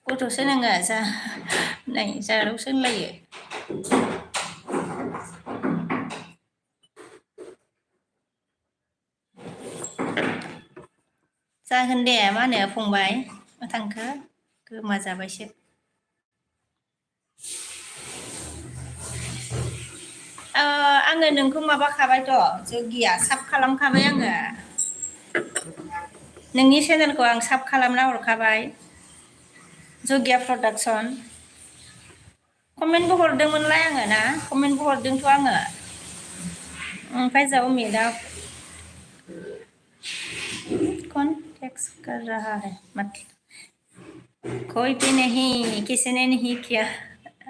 गथ'सो नोङो जा नै जारौसो होनलायो जागोन दे मा होनो फंबाय मा थांखो गोमा जाबायसो आङो नोंखौ माबाखाबायथ' जगिया साब खालामखाबाय आङो नोंनि चेनेलखौ आं साब खालामना हरखाबाय जगिया प्रडाक्सन कमेन्टबो हरदोंमोनलाय आङो ना कमेन्टबो हरदोंथ' आङो ओमफ्राय जाऊ मेरा कौन टेक्स्ट कर रहा है मतलब कोई भी नहीं किसी ने नहीं किया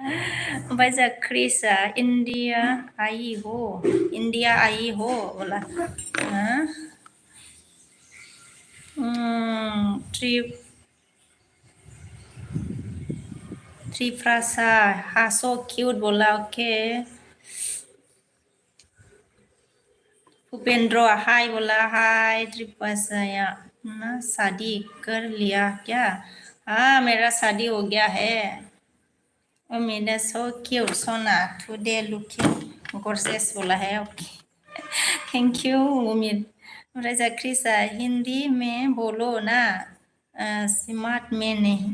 ओमफ्राय जा क्रिसआ इंडिया आई हो बोला त्रिफ्रासा हा सो क्यूट बोला ओके भूपेंद्र हाय बोला हाय त्रिफ्रासाया ना शादी कर लिया क्या हाँ मेरा शादी हो गया है उम्मीद सो क्यूट सोना टुडे लुकिंग गॉर्जियस बोला है ओके थैंक यू उम्मीद ओमफ्राय जा क्रिसआ हिंदी में बोलो ना स्मार्ट में नहीं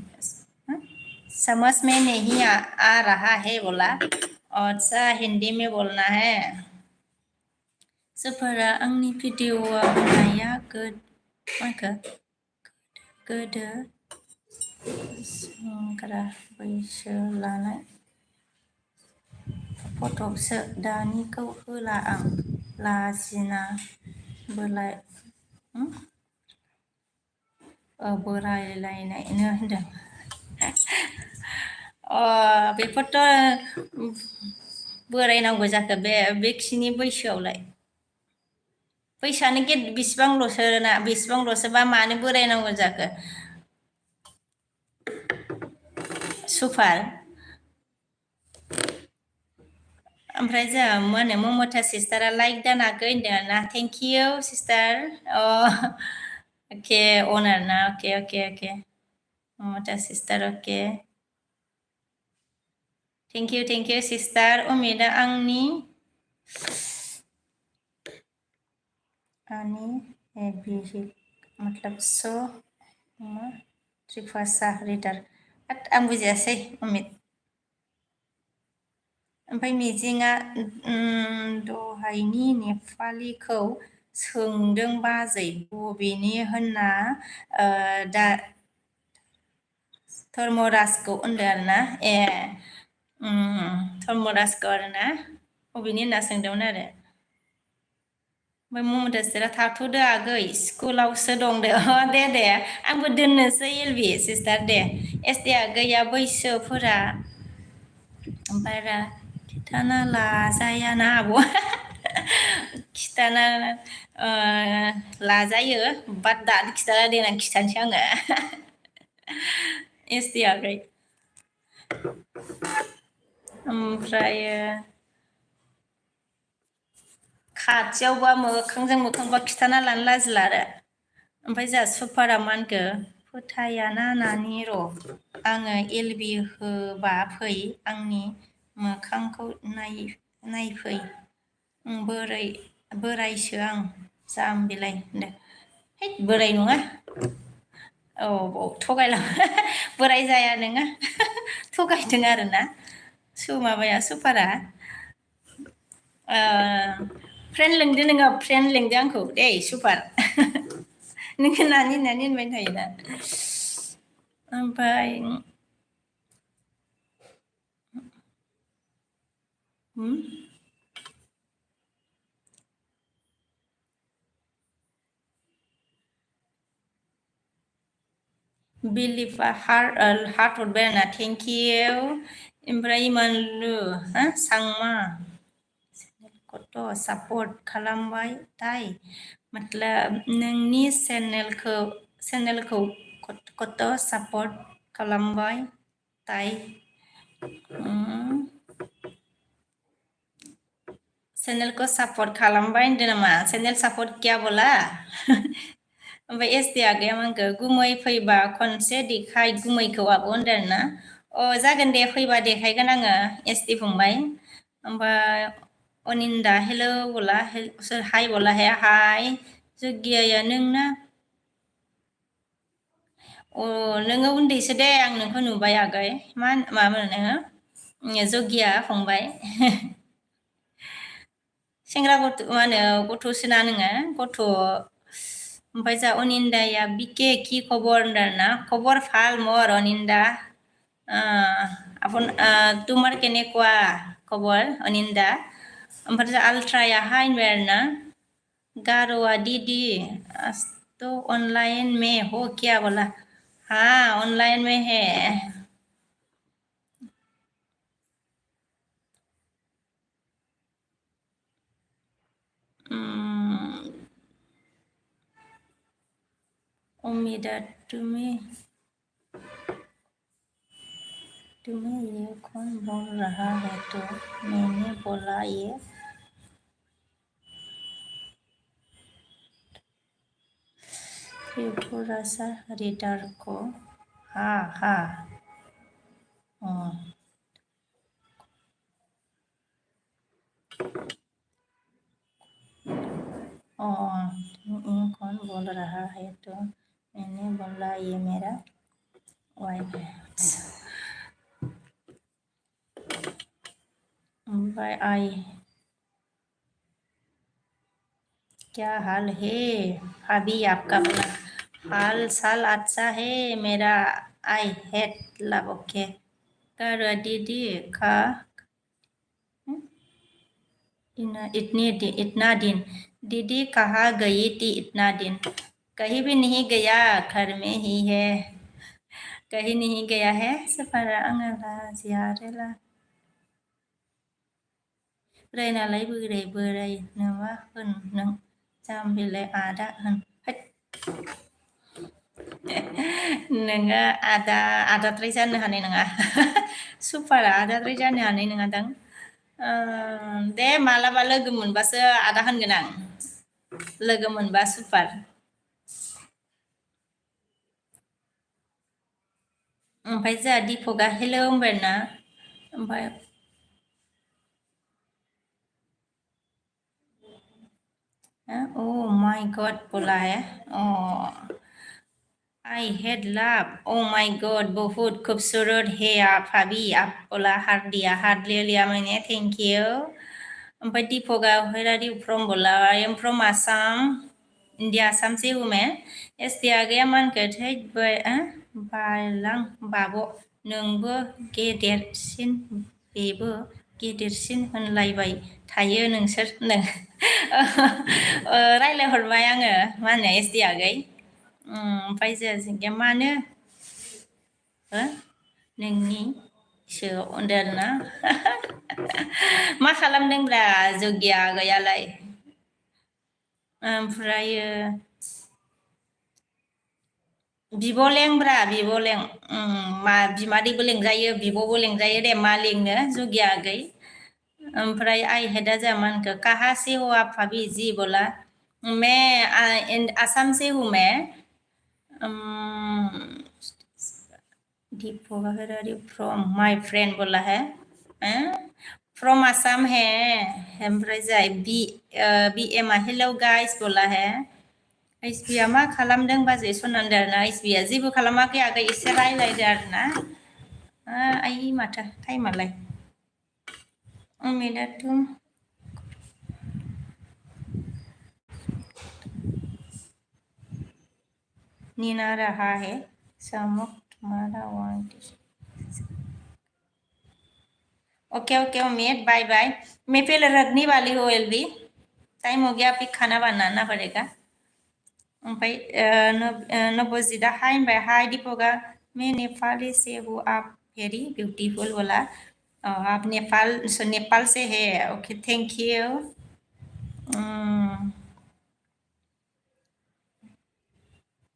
समझ में नहीं आ रहा है बोला अच्छा हिंदी में बोलना है सोरफोरा आंनि भिडिअ'आ होनाया गोदो सेंग्रा बैसो लानाय फटकसो दानिखौ होला आं लाजिना बोरायलायनायनो होनदों बेफोरथ' बोरायनांगौ जाखो बेखिनि बैसोआवलाय बैसोआनो बेसेबांल'सोबा मानो बोरायनांगौ जाखो सुपार ओमफ्राय जोंहा मा होनो ममता सिस्टारा लाइक दानाखै होनदों आरोना थेंक इउ सिस्टार अके अनार ना अके अके अके ममता सिस्टार अके थेंक इउ सिस्टार अमितआ आंनि मतलब सो त्रिफासा रिडार आं बुजियासै अमित ओमफ्राय मिजिङा दहायनि नेपालिखौ सोंदों बाजै बबेनि होनना दा धर्मराजखौ होनदों आरोना ए धर्मराजखौ आरोना बबेनि होनना सोंदोंमोन आरो ओमफ्राय ममता सिस्टारा थाथ'दो आगै स्कुलावसो दंदो दे आंबो दोननोसै एलबि सिस्टार दे एसटि आगैया बैसोफोरा बारा खिथाना लाजायाना आब' खिथाना लाजायो बाट दानो खिथाला देनां खिथानोसै आङो एसटि आगै ओमफ्रायो खाथियावबा मोखांजों मोखांबा खिथाना लानो लाजिला आरो ओमफ्राय जोंहा सुपारा मा होनखो फोथायाना नानि र' आङो एलबि होबा फै आंनि मोखांखौ नायफै बोरायसो आं जाम्बिलाय होनदों है बोराय नङा औ थगायलां बोराय जाया नोङो थगायदों आरोना माबाया सुपारा फ्रेन्ड लिंदो नोङो फ्रेन्ड लिंदो आंखौ दे सुपार नोङो नानि होननानै होनबाय थायोना ओमफ्राय बिलिफा हार्ट हरबाय आरोना थेंक इउ ओमफ्राय इमानलु सांमा खथ' सापर्ट खालामबाय थाय मतलब नोंनि चेनेलखौ खथ' सापर्ट खालामबाय थाय चेनेलखौ सापर्ट खालामबाय होनदों नामा चेनेल सापर्ट गैया बोला ओमफ्राय एसटि आगैया मा होनखो गुमै फैबा खनसे देखाय गुमैखौ आब' होनदों आरोना अ जागोन दे फैबा देखायगोन आङो एसटि फंबाय ओमफ्राय अनिन्दा हेलौ बोला सोर हाय बोला हाय जगियाया नोंना अ नोङो उन्दैसो दे आं नोंखौ नुबाय आगै मा मोनो नोङो जगिया फंबाय सेंग्रा गथ' मा होनो गथ'सोना नोङो गथ' ओमफ्राय जा अनिन्दाया बिके कि खबर होनदों आरोना खबर ভাল মোৰ অনিন্দা তোমাৰ केनेकुवा खबर अनिन्दा ओमफ्राय आल्ट्राया हाय होनबाय आरोना गार'आ दीदी तो ऑनलाइन में हो क्या बोला हाँ ऑनलाइन में है उम्मीदा तुम्हें ये कौन बोल रहा है तो मैंने बोला ये त्रिपुरा सा रीडर को हाँ हाँ कौन बोल रहा है तो मैंने बोला ये मेरा वाइफ है बाय आई क्या हाल है भाभी आपका बोला हाल साल अच्छा है मेरा आई हेड लव ओके कर दीदी का इतना दिन दीदी कहाँ गई थी इतना दिन कहीं भी नहीं गया घर में ही है कहीं नहीं गया है सफारा आंगला जियारेला बोरायनालाय बोराय नोमा होन नों जाम्बिलाय आदा होन नोङो आदाद्राय जानो हानाय नङा सुपारा आदाद्राय जानो हानाय नङा दां दे मालाबा लोगो मोनबासो आदा होनगोन आं लोगो मोनबा सुपार ओमफ्राय जोंहा दिपकआ हेलौ होनबाय ना ओमफ्राय ओ माय गॉड बोला है I head love oh my God बहुत खूबसूरत है आप भाभी आप बोला हार्ट दिया हार्ट ले लिया मैंने थैंक यू ओमफ्राय Deepika where are you from बोला I am from Assam India Assam से हूँ मैं एसटि आगैया मा होनखो थै बालां बाब' नोंबो गेदेरसिन बेबो गेदेरसिन होनलायबाय थायो नोंसोर रायज्लायहरबाय आङो मा होनो एसटि आगै ओमफ्राय जोंहा मानो नोंनिसो होनदों आरोना मा खालामदोंब्रा जगिया आगैयालाय ओमफ्रायो बिब'लेंब्रा बिब'लें मा बिमादैबो लेंजायो बिब'बो लेंजायो दे मा लिंनो जगिया आगै ओमफ्राय आई हेडा जामान का कहाँ से हो आप भाभी जी बोला मैं असम से हूँ मैं दीपो फ्रॉम माय फ्रेंड बोला है फ्रॉम आसाम है ओमफ्राय जाय बी एम हेलो गाइस बोला है एसबिया मा खालामदों बाजै सननानै आरोना एसबिया जेबो खालामाखै आगै एसे रायलायदो आरोना आइ माथो टाइमालाय मेरा तुम नीना रहा है समूह तुम्हारा वांट ओके ओके उम्मीद बाय बाय मैं पहले रखने वाली हूँ एलबी टाइम हो गया अभी खाना बनाना पड़ेगा ओमफ्राय नबजिदा हाय होनबाय हाय दीपका मैं नेपाली से हूँ आप वेरी ब्यूटीफुल बोला आप नेपाल से है okay thank you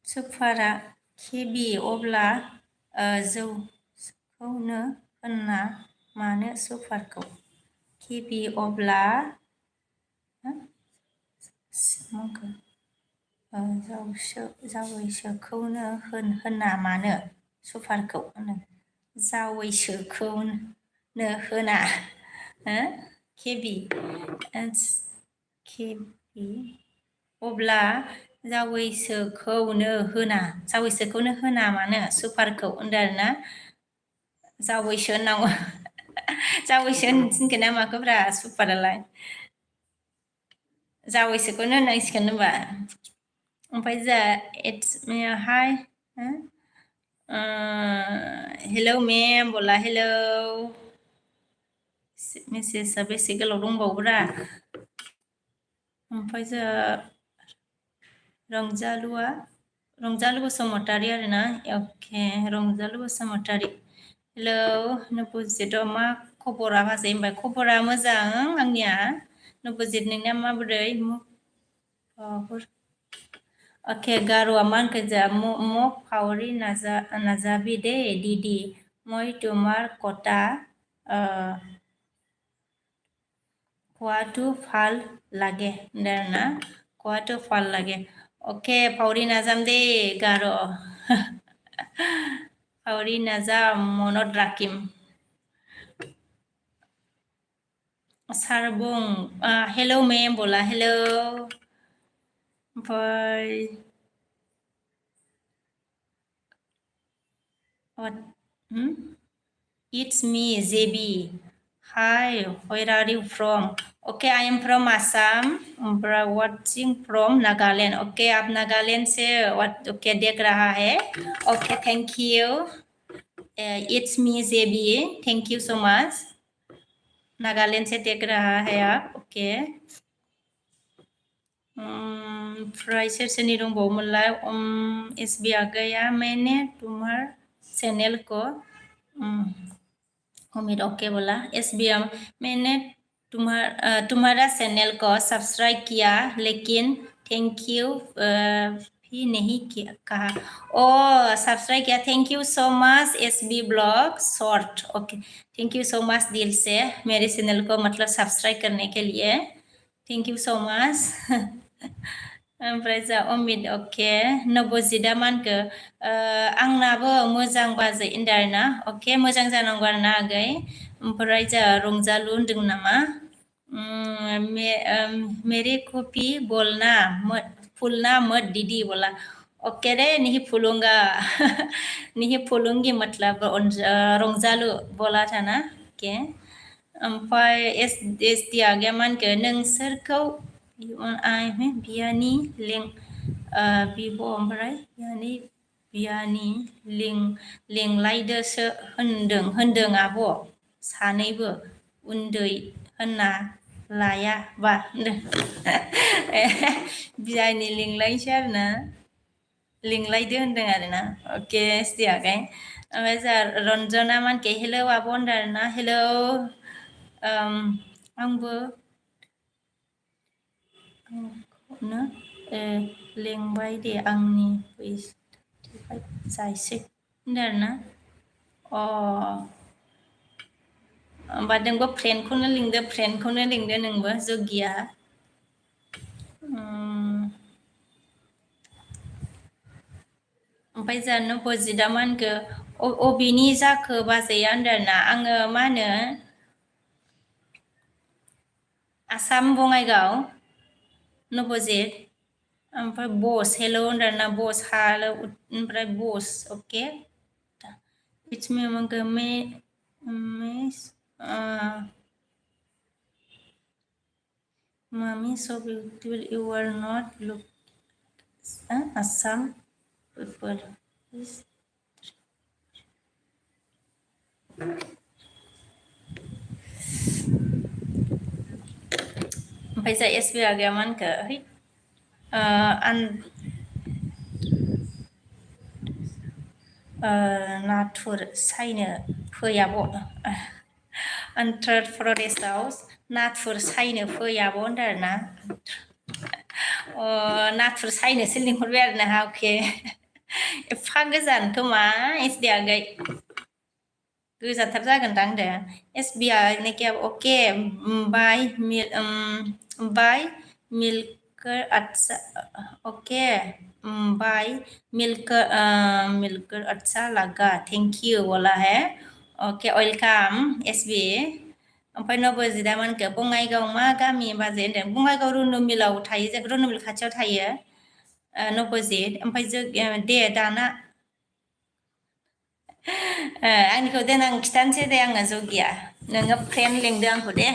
Sopara KB अब्ला जौखौनो होना मानो सुपारखौ केबि अब्ला जावैसोखौनो होना मानो सुपारखौ होनो जावैसोखौनो होना केबि केबि अब्ला जावैसोखौनो होना मानो सुपारखौ होनदों आरोना जावैसो होननांगौ जावैसो होनथिनगोन ना माखौब्रा सुपारालाय जावैसोखौनो होननांसिगोन होनबा ओमफ्राय जा इट्स हाय हेलौ मेम बोला हेलौ मेसेजआ बेसे गोलाव दंबावोब्रा ओमफ्राय जा रंजालु बसुमतारी आरोना अके रंजालु बसुमतारी हेलौ नबजित मा खबरा बाजै होनबाय खबरा मोजां आंनिया नबजित नोंनिया माबोरै ओके गार'आ मा होनखो जा मक फावरि नाजाबि दे दीदी मैं तुम्हार कथा खवाथु फाल लागे होनदों आरोना खवाथु फाल लागे ओके फावरि नाजाम दे गार' फावरि नाजाम मनत राखिम सार बुं हेलौ मेम बोला हेलौ ओमफ्राय It's me, JB. Hi, where are you from? Okay, I am from Assam. Watching from Nagaland. Okay, आप नागालैंड से okay देख रहा है. Okay, thank you. It's me, JB. Thank you so much. Nagaland से देख रहा है आप. Okay. ओमफ्राय सोर सोरनि दंबावोमोनलाय एसबि आगैया मैंने तुम्हार चैनल को उम्मीद ओके बोला एसबी मैंने तुम्हारा चैनल को सब्सक्राइब किया लेकिन थैंक यू भी नहीं कहा ओ सब्सक्राइब किया thank you so much SB blog short okay thank you so much दिल से मेरे चैनल को मतलब सब्सक्राइब करने के लिए थैंक यू सो मच ओमफ्राय जा अमित अके नबजिदा मानखो आंनाबो मोजां बाजै होनदों आरोना अके मोजां जानांगौ आरोना आगै ओमफ्राय जा रंजालु होनदों नामा मेरे कॉपी बोलना फूलना मत दीदी बोला ओके रे नहीं फूलूंगा नहीं फूलूंगी मतलब रंजालु बोला था ना ओके ओमफ्राय एस डी आगैया मानखो नोंसोरखौ बियानि लिंक बिब' ओमफ्राय बियानि लिंलायदोसो होनदों आब' सानैबो उन्दै होनना लायाबा होनदों बियानि लिंलायनोसै आरोना लिंलायदो होनदों आरोना अके एसडि आगै ओमफ्राय जा रन्जना मानखे हेलौ आब' होनदों आरोना हेलौ आंबो आंखौनो लेंबाय दे आंनि जायसै होनदों आरोना होमबा नोंबो फ्रेन्डखौनो लिंदो नोंबो जगिया ओमफ्राय जानो बजिदा मा होनखो अबेनि जाखो बाजैया होनदों आरोना आङो मा होनो आसाम बङाइगाव नबजित ओमफ्राय बस हेल' होनदों आरोना बस हाल ओमफ्राय बस अके it's me miss Mommy, so beautiful. You are not look Assam people. ओमफ्राय जा एस बि आगैया मा होनखो है नाथुर सायनो फैयाब' आन्ध्र प्रदेशआव नाथुर सायनो फैयाब' होनदों आरोना नाथुर सायनोसो लिंहरबाय आरो ना अके एफा गोजान खोमा एस दि आगै गोजानथार जागोनदां दे एस बि आइ नेके अके बाय मिल्कर अच्छा ओके बाय मिल्कर अच्छा लगा थैंक यू बोला है ओके वेलकाम एस बि ओमफ्राय नबजिदा मोनखो बङाइगाव मा गामि बाजै होनदों बङाइगाव रुनुमिलाव थायो जों रुनुमिल खाथियाव थायो नबजित ओमफ्राय जों दे दाना आंनिखौ देनां खिथानोसै दे आङो जगिया नोङो फ्रेन्ड लिंदो आंखौ दे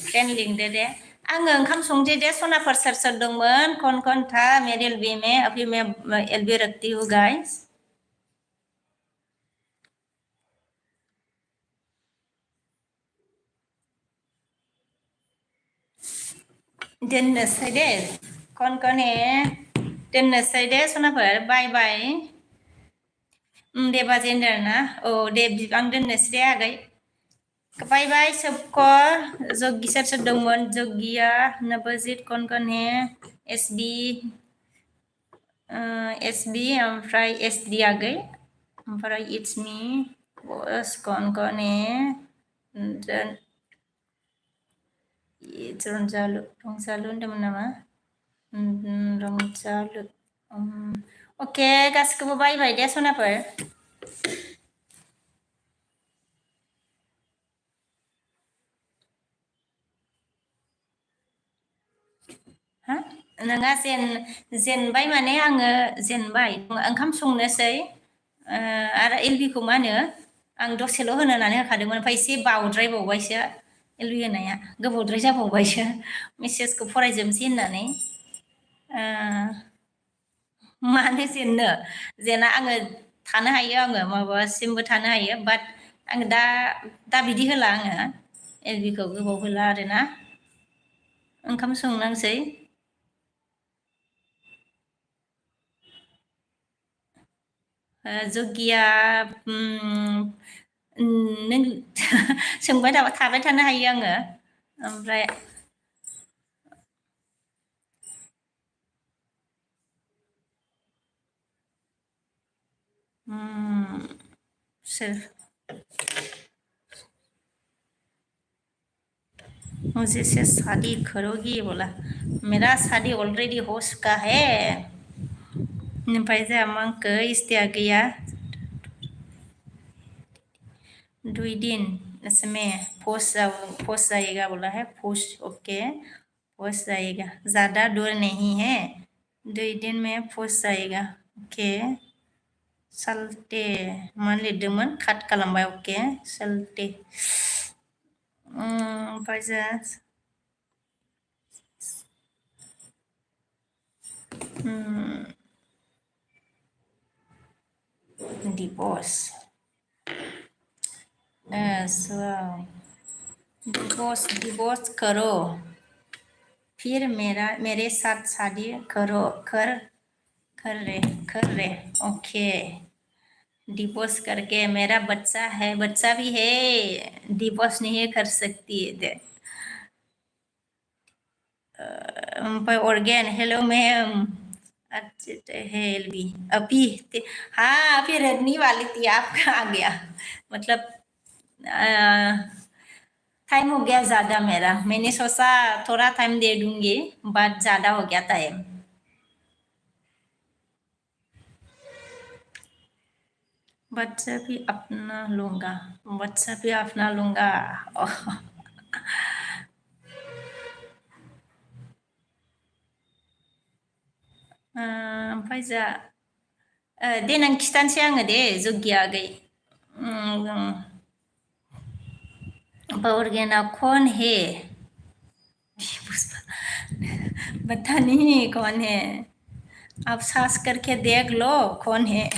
फ्रेन्ड लिंदो दे आङो ओंखाम संसै दे सनाफोर सोर सोर दंमोन कन कन था मेरेल बी में अभी मैं एलबी रखती हूँ गाइस दोननोसै दे कन कन है दोननोसै दे सनाफोर बाय बाय दे बाजै होनदों आरोना औ दे आं दोननोसै दे आगै बाय बाय सबको जग्गी सोर सोर दंमोन जग्गिया नबजित कन कन है एसबी ओमफ्राय एसडी आगै ओमफ्राय इट्स मी बस कन कन है रंजालु होनदोंमोन नामा रंजालु अके गासिखौबो बायबाय दे सनाफोर हा नोंहा जेनबाय माने आङो जेनबाय ओंखाम संनोसै आरो एलबिखौ मा होनो आं दसेल' होनो होननानै होखादोंमोन ओमफ्राय एसे बावद्रायबावबायसो एलबि होनाया गोबावद्राय जाबावबायसो मेसेजखौ फरायजोबनोसै होननानै मानो जेननो जेना आङो थानो हायो आङो माबासिमबो थानो हायो बाट आङो दा बिदि होला आङो एलबिखौ गोबाव होला आरोना ओंखाम संनांसै जगिया नों सोंबाय थाबा थाबाय थानो हायो आङो ओमफ्राय सोर मुझे से शादी करोगी बोला मेरा शादी ऑलरेडी हो चुका है ओमफ्राय जोंहा मा होनखो इस्थिया गैया 2 दिन इसमें पोस्ट जाएगा बोला है पोस्ट ओके पोस्ट जाएगा ज़्यादा दूर नहीं है 2 दिन में पोस्ट जाएगा ओके साल्टे मा लिरदोंमोन काट खालामबाय अके साल्टे ओमफ्राय जों डिवोर्स डिवोर्स करो फिर मेरे साथ शादी करो कर रहे ओके डिवोर्स करके मेरा बच्चा है बच्चा भी है डिवोर्स नहीं कर सकती है ऑर्गेन हेलो मैम अच्छा है एलबी अभी हाँ फिर रखने वाली थी आपका आ गया मतलब टाइम हो गया ज़्यादा मेरा, मैंने सोचा थोड़ा टाइम दे दूंगी, बट ज़्यादा हो गया टाइम। बच्चा भी अपना लूंगा, बच्चा भी अपना लूंगा। ओमफ्राय देनां खिथानोसै आङो दे जग्गिया आगै। बॉर्गेना कौन है? पता नहीं कौन है, आप सर्च करके देख लो कौन है।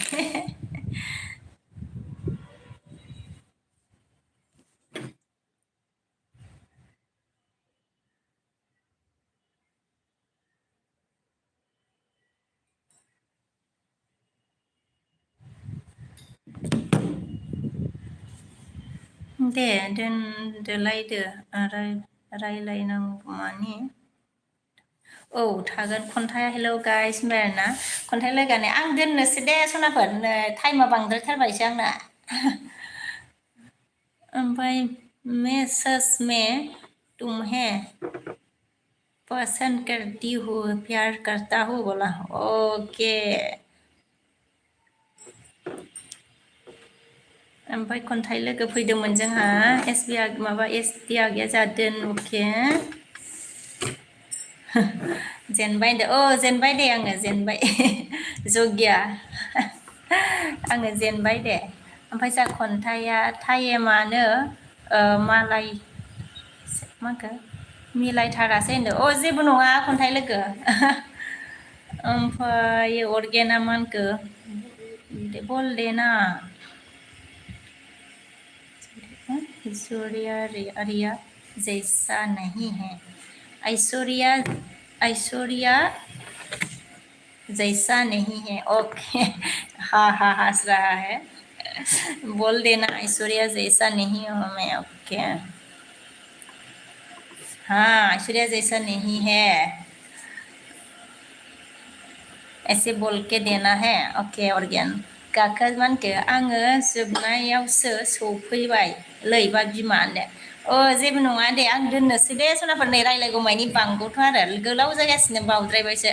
दे दोनदोलायदो रायलायनांगौ माने। औ थागोन खन्थाइ। हेलौ गाइस होनबाय आरोना खन्थाइ लोगोआनो। आं दोननोसै दे सनाफोर, टाइमा बांद्रायथारबायसो आंना। ओमफ्राय मैं सच में तुम्हें पसंद करती हूँ, प्यार करता हूँ बोला। अके। ओमफ्राय खन्थाइ लोगो फैदोंमोन जोंहा, एस टि आगैया जादों। अके। जेनबाय होनदो। औ जेनबाय दे, आङो जेनबाय। जगिया आङो जेनबाय दे। ओमफ्राय जा खन्थाइया टाइमानो मालाय माखो मिलायथारासै होनदों। अ जेबो नङा खन्थाइ लोगो। ओमफ्राय अर्गेना मा होनखो बल देना ऐश्वर्या जैसा नहीं है। ऐश्वर्या जैसा नहीं है। ओके। हाँ हाँ हंस रहा है। बोल देना ऐश्वर्या जैसा नहीं हूँ मैं। ओके। हाँ ऐश्वर्या जैसा नहीं है, ऐसे बोल के देना है। अके अर्गेन गाखो मानखो आङो जोबनायावसो सौफैबाय लैबा बिमा होनदो। अ जेबो नङा दे, आं दोननोसै दे सनाफोर, नै रायलायगौ मानि बांगौथ' आरो गोलाव जागासिनो बावद्रायबायसो।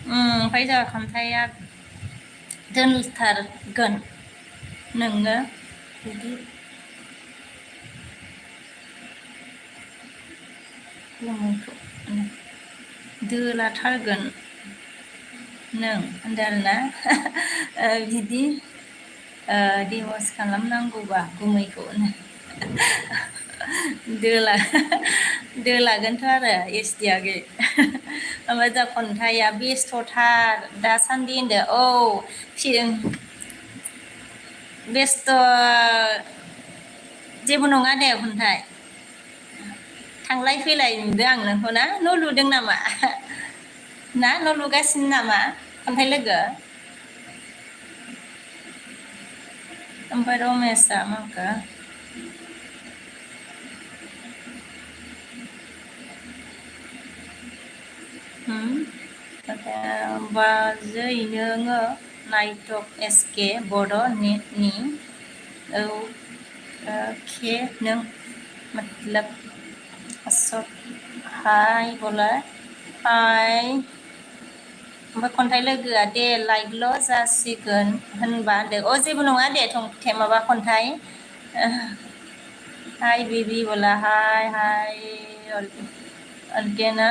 ओमफ्राय जोंहा खन्थाइया दोनथारगोन नोङो बिदि गुमैखौ दोलाथारगोन नों होनदों आरोना। बिदि डिभर्स खालामनांगौबा गुमैखौ दोलागोनथ' आरो एसटि आगै। ओमफ्राय दा खन्थाइया बेस्थ'थार दासान्दि होनदो। औ बेस्थ' जेबो नङा दे खन्थाइ, थांलाय फैलाय नुदों आं नोंखौ ना, न' लुदों नामा ना, न' लुगासिनो नामा खन्थाइ लोगो? ओमफ्राय रमेशआ मा होनखो? बाजै नोङो नायटक एसके बर'नि औ के नों मतलब सब हाय बोला हाय। ओमफ्राय खन्थाइ लोगोआ दे लाइकल' जासिगोन होनबा होनदों। अ जेबो नङा दे माबा खन्थाइ। हाय बेबि बोला हाय हाय अर्गेना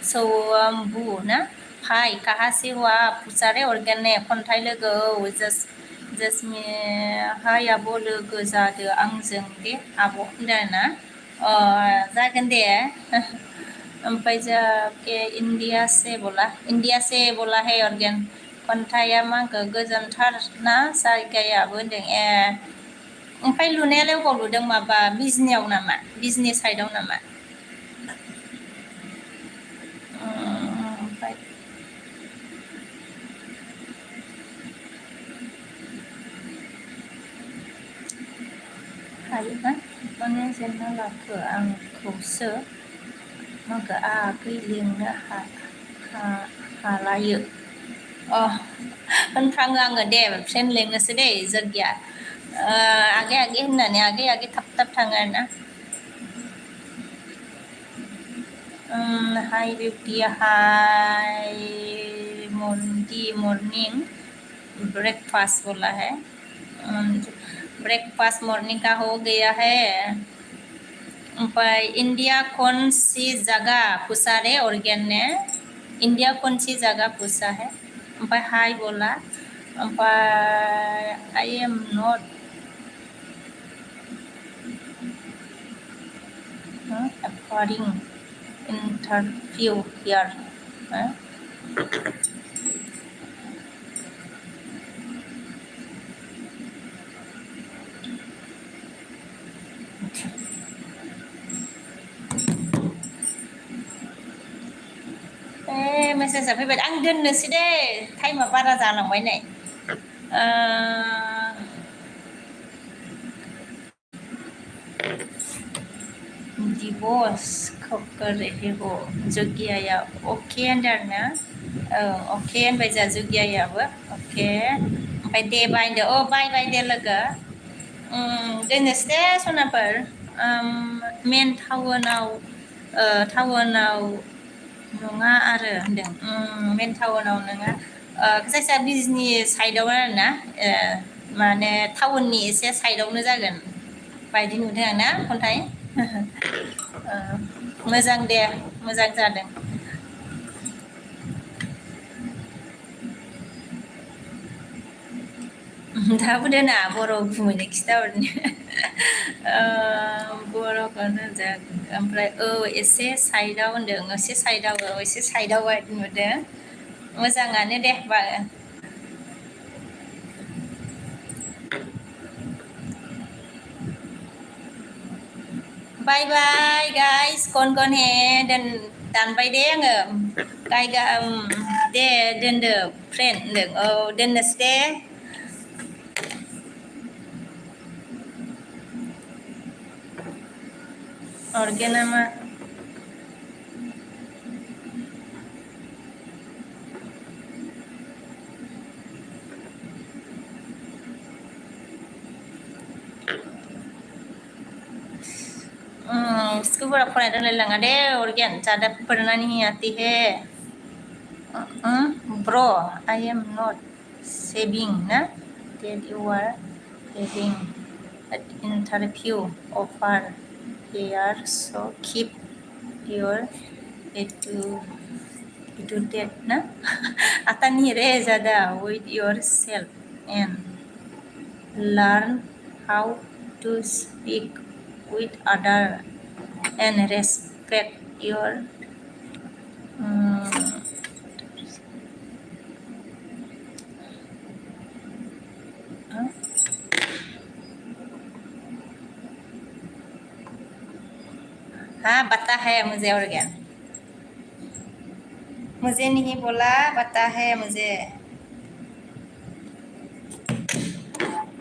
सौअम्बु ना भाई कहाँ से हो आप पूछा रे अर्गेन ने। खन्थाइ लोगो औ जसमि हाय आब' लोगो जादो आंजों दे आब' होनदों आरोना। अ जागोन दे। ओमफ्राय जा के इण्डिया से बोला है अर्गेन। खन्थाइया मा होनखो गोजानथार ना जायगायाबो होनदों। ए ओमफ्राय लुनायालाय अबाव लुदों, माबा बिजनियाव नामा, बिजनि साइडआव नामा? ओमफ्राय हायोना माने जेनना लाखो आंखौसो माखो आगै लिंनो हालायो। अ होनफ्राङो आङो दे फ्रेन्ड लेंनोसै दे जायगाया आगे आगे होननानै आगे आगे थाब थाब थाङो आरोना हाय बिउटि हाय मॉर्निंग ब्रेकफास्ट बोला है ब्रेकफास्ट मॉर्निंग का हो गया है ओमफ्राय इंडिया कौन सी जगह पूछा रे ऑर्गेन ने इंडिया कौन सी जगह पूछा है ओमफ्राय हाय बोला ओमफ्राय I am not according interview here मेसेजआ फैबाय आं दोननोसै दे टाइमा बारा जालांबाय नै divorce kok rहे हो जुगियाया ओके होनदों आरोना ओके होनबाय जोंहा जुगियायाबो ओके ओमफ्राय दे बाय होनदो बाय बाय दे लोगो दोननोसै दे सनाफोर मेन टाउनाव नङा आरो होनदों मेन टाउनाव नङा जायखिया बिजनि साइडआव आरोना माने टाउननि एसे साइडआवनो जागोन बायदि नुदों आं ना खन्थाइ मोजां दे मोजां जादों दाबो दोना बर' बुंनो खिथाहरनो बर'खौनो जों ओमफ्राय एसे साइडआव होनदों एसे साइडआव बायदि नुदों मोजाङानो दे बाय बाय गाइस कन हे दानबाय दे आङो गायगा दे दोनदो फ्रेन्ड होनदों दोननोसै दे अरगेना मा इसको बड़ा फरायनो रोंलायलाङा दे अरगेन जादा पढ़ना नहीं आती है bro I am not saving ना that you are having an interview offer here so keep your attitude ना आता नहीं रे ज़्यादा with yourself and learn how to speak with other and respect your हाँ बता है मुझे और क्या मुझे नहीं बोला बता है मुझे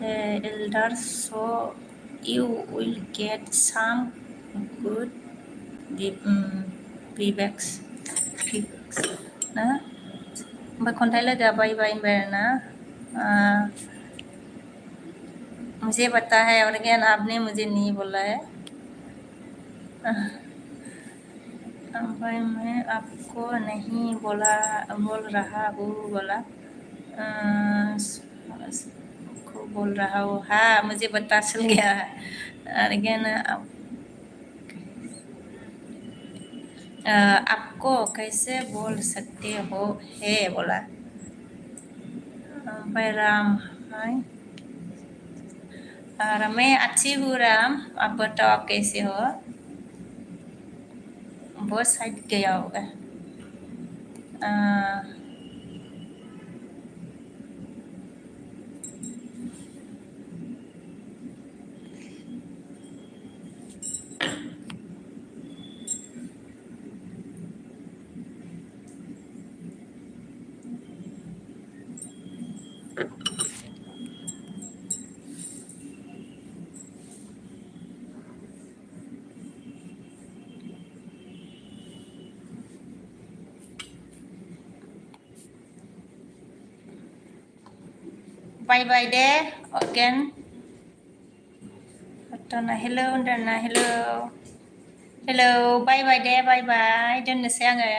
elders so you will get some good feedbacks ना ओमफ्राय खन्थाइ लोगोआ बाय बाय होनबाय आरोना मुझे पता है और क्या आपने मुझे नहीं बोला है भाई मैं आपको नहीं बोल रहा हूँ बोला को बोल रहा हूँ हाँ मुझे पता चल गया और क्या ना आपको कैसे बोल सकते हो है बोला भाई राम हाय मैं अच्छी हूँ राम आप बताओ आप कैसे हो बहुत साइड गया होगा bye bye deh again. Hello Darna, hello. Hello, bye bye deh, bye bye. Doननोसै आङो.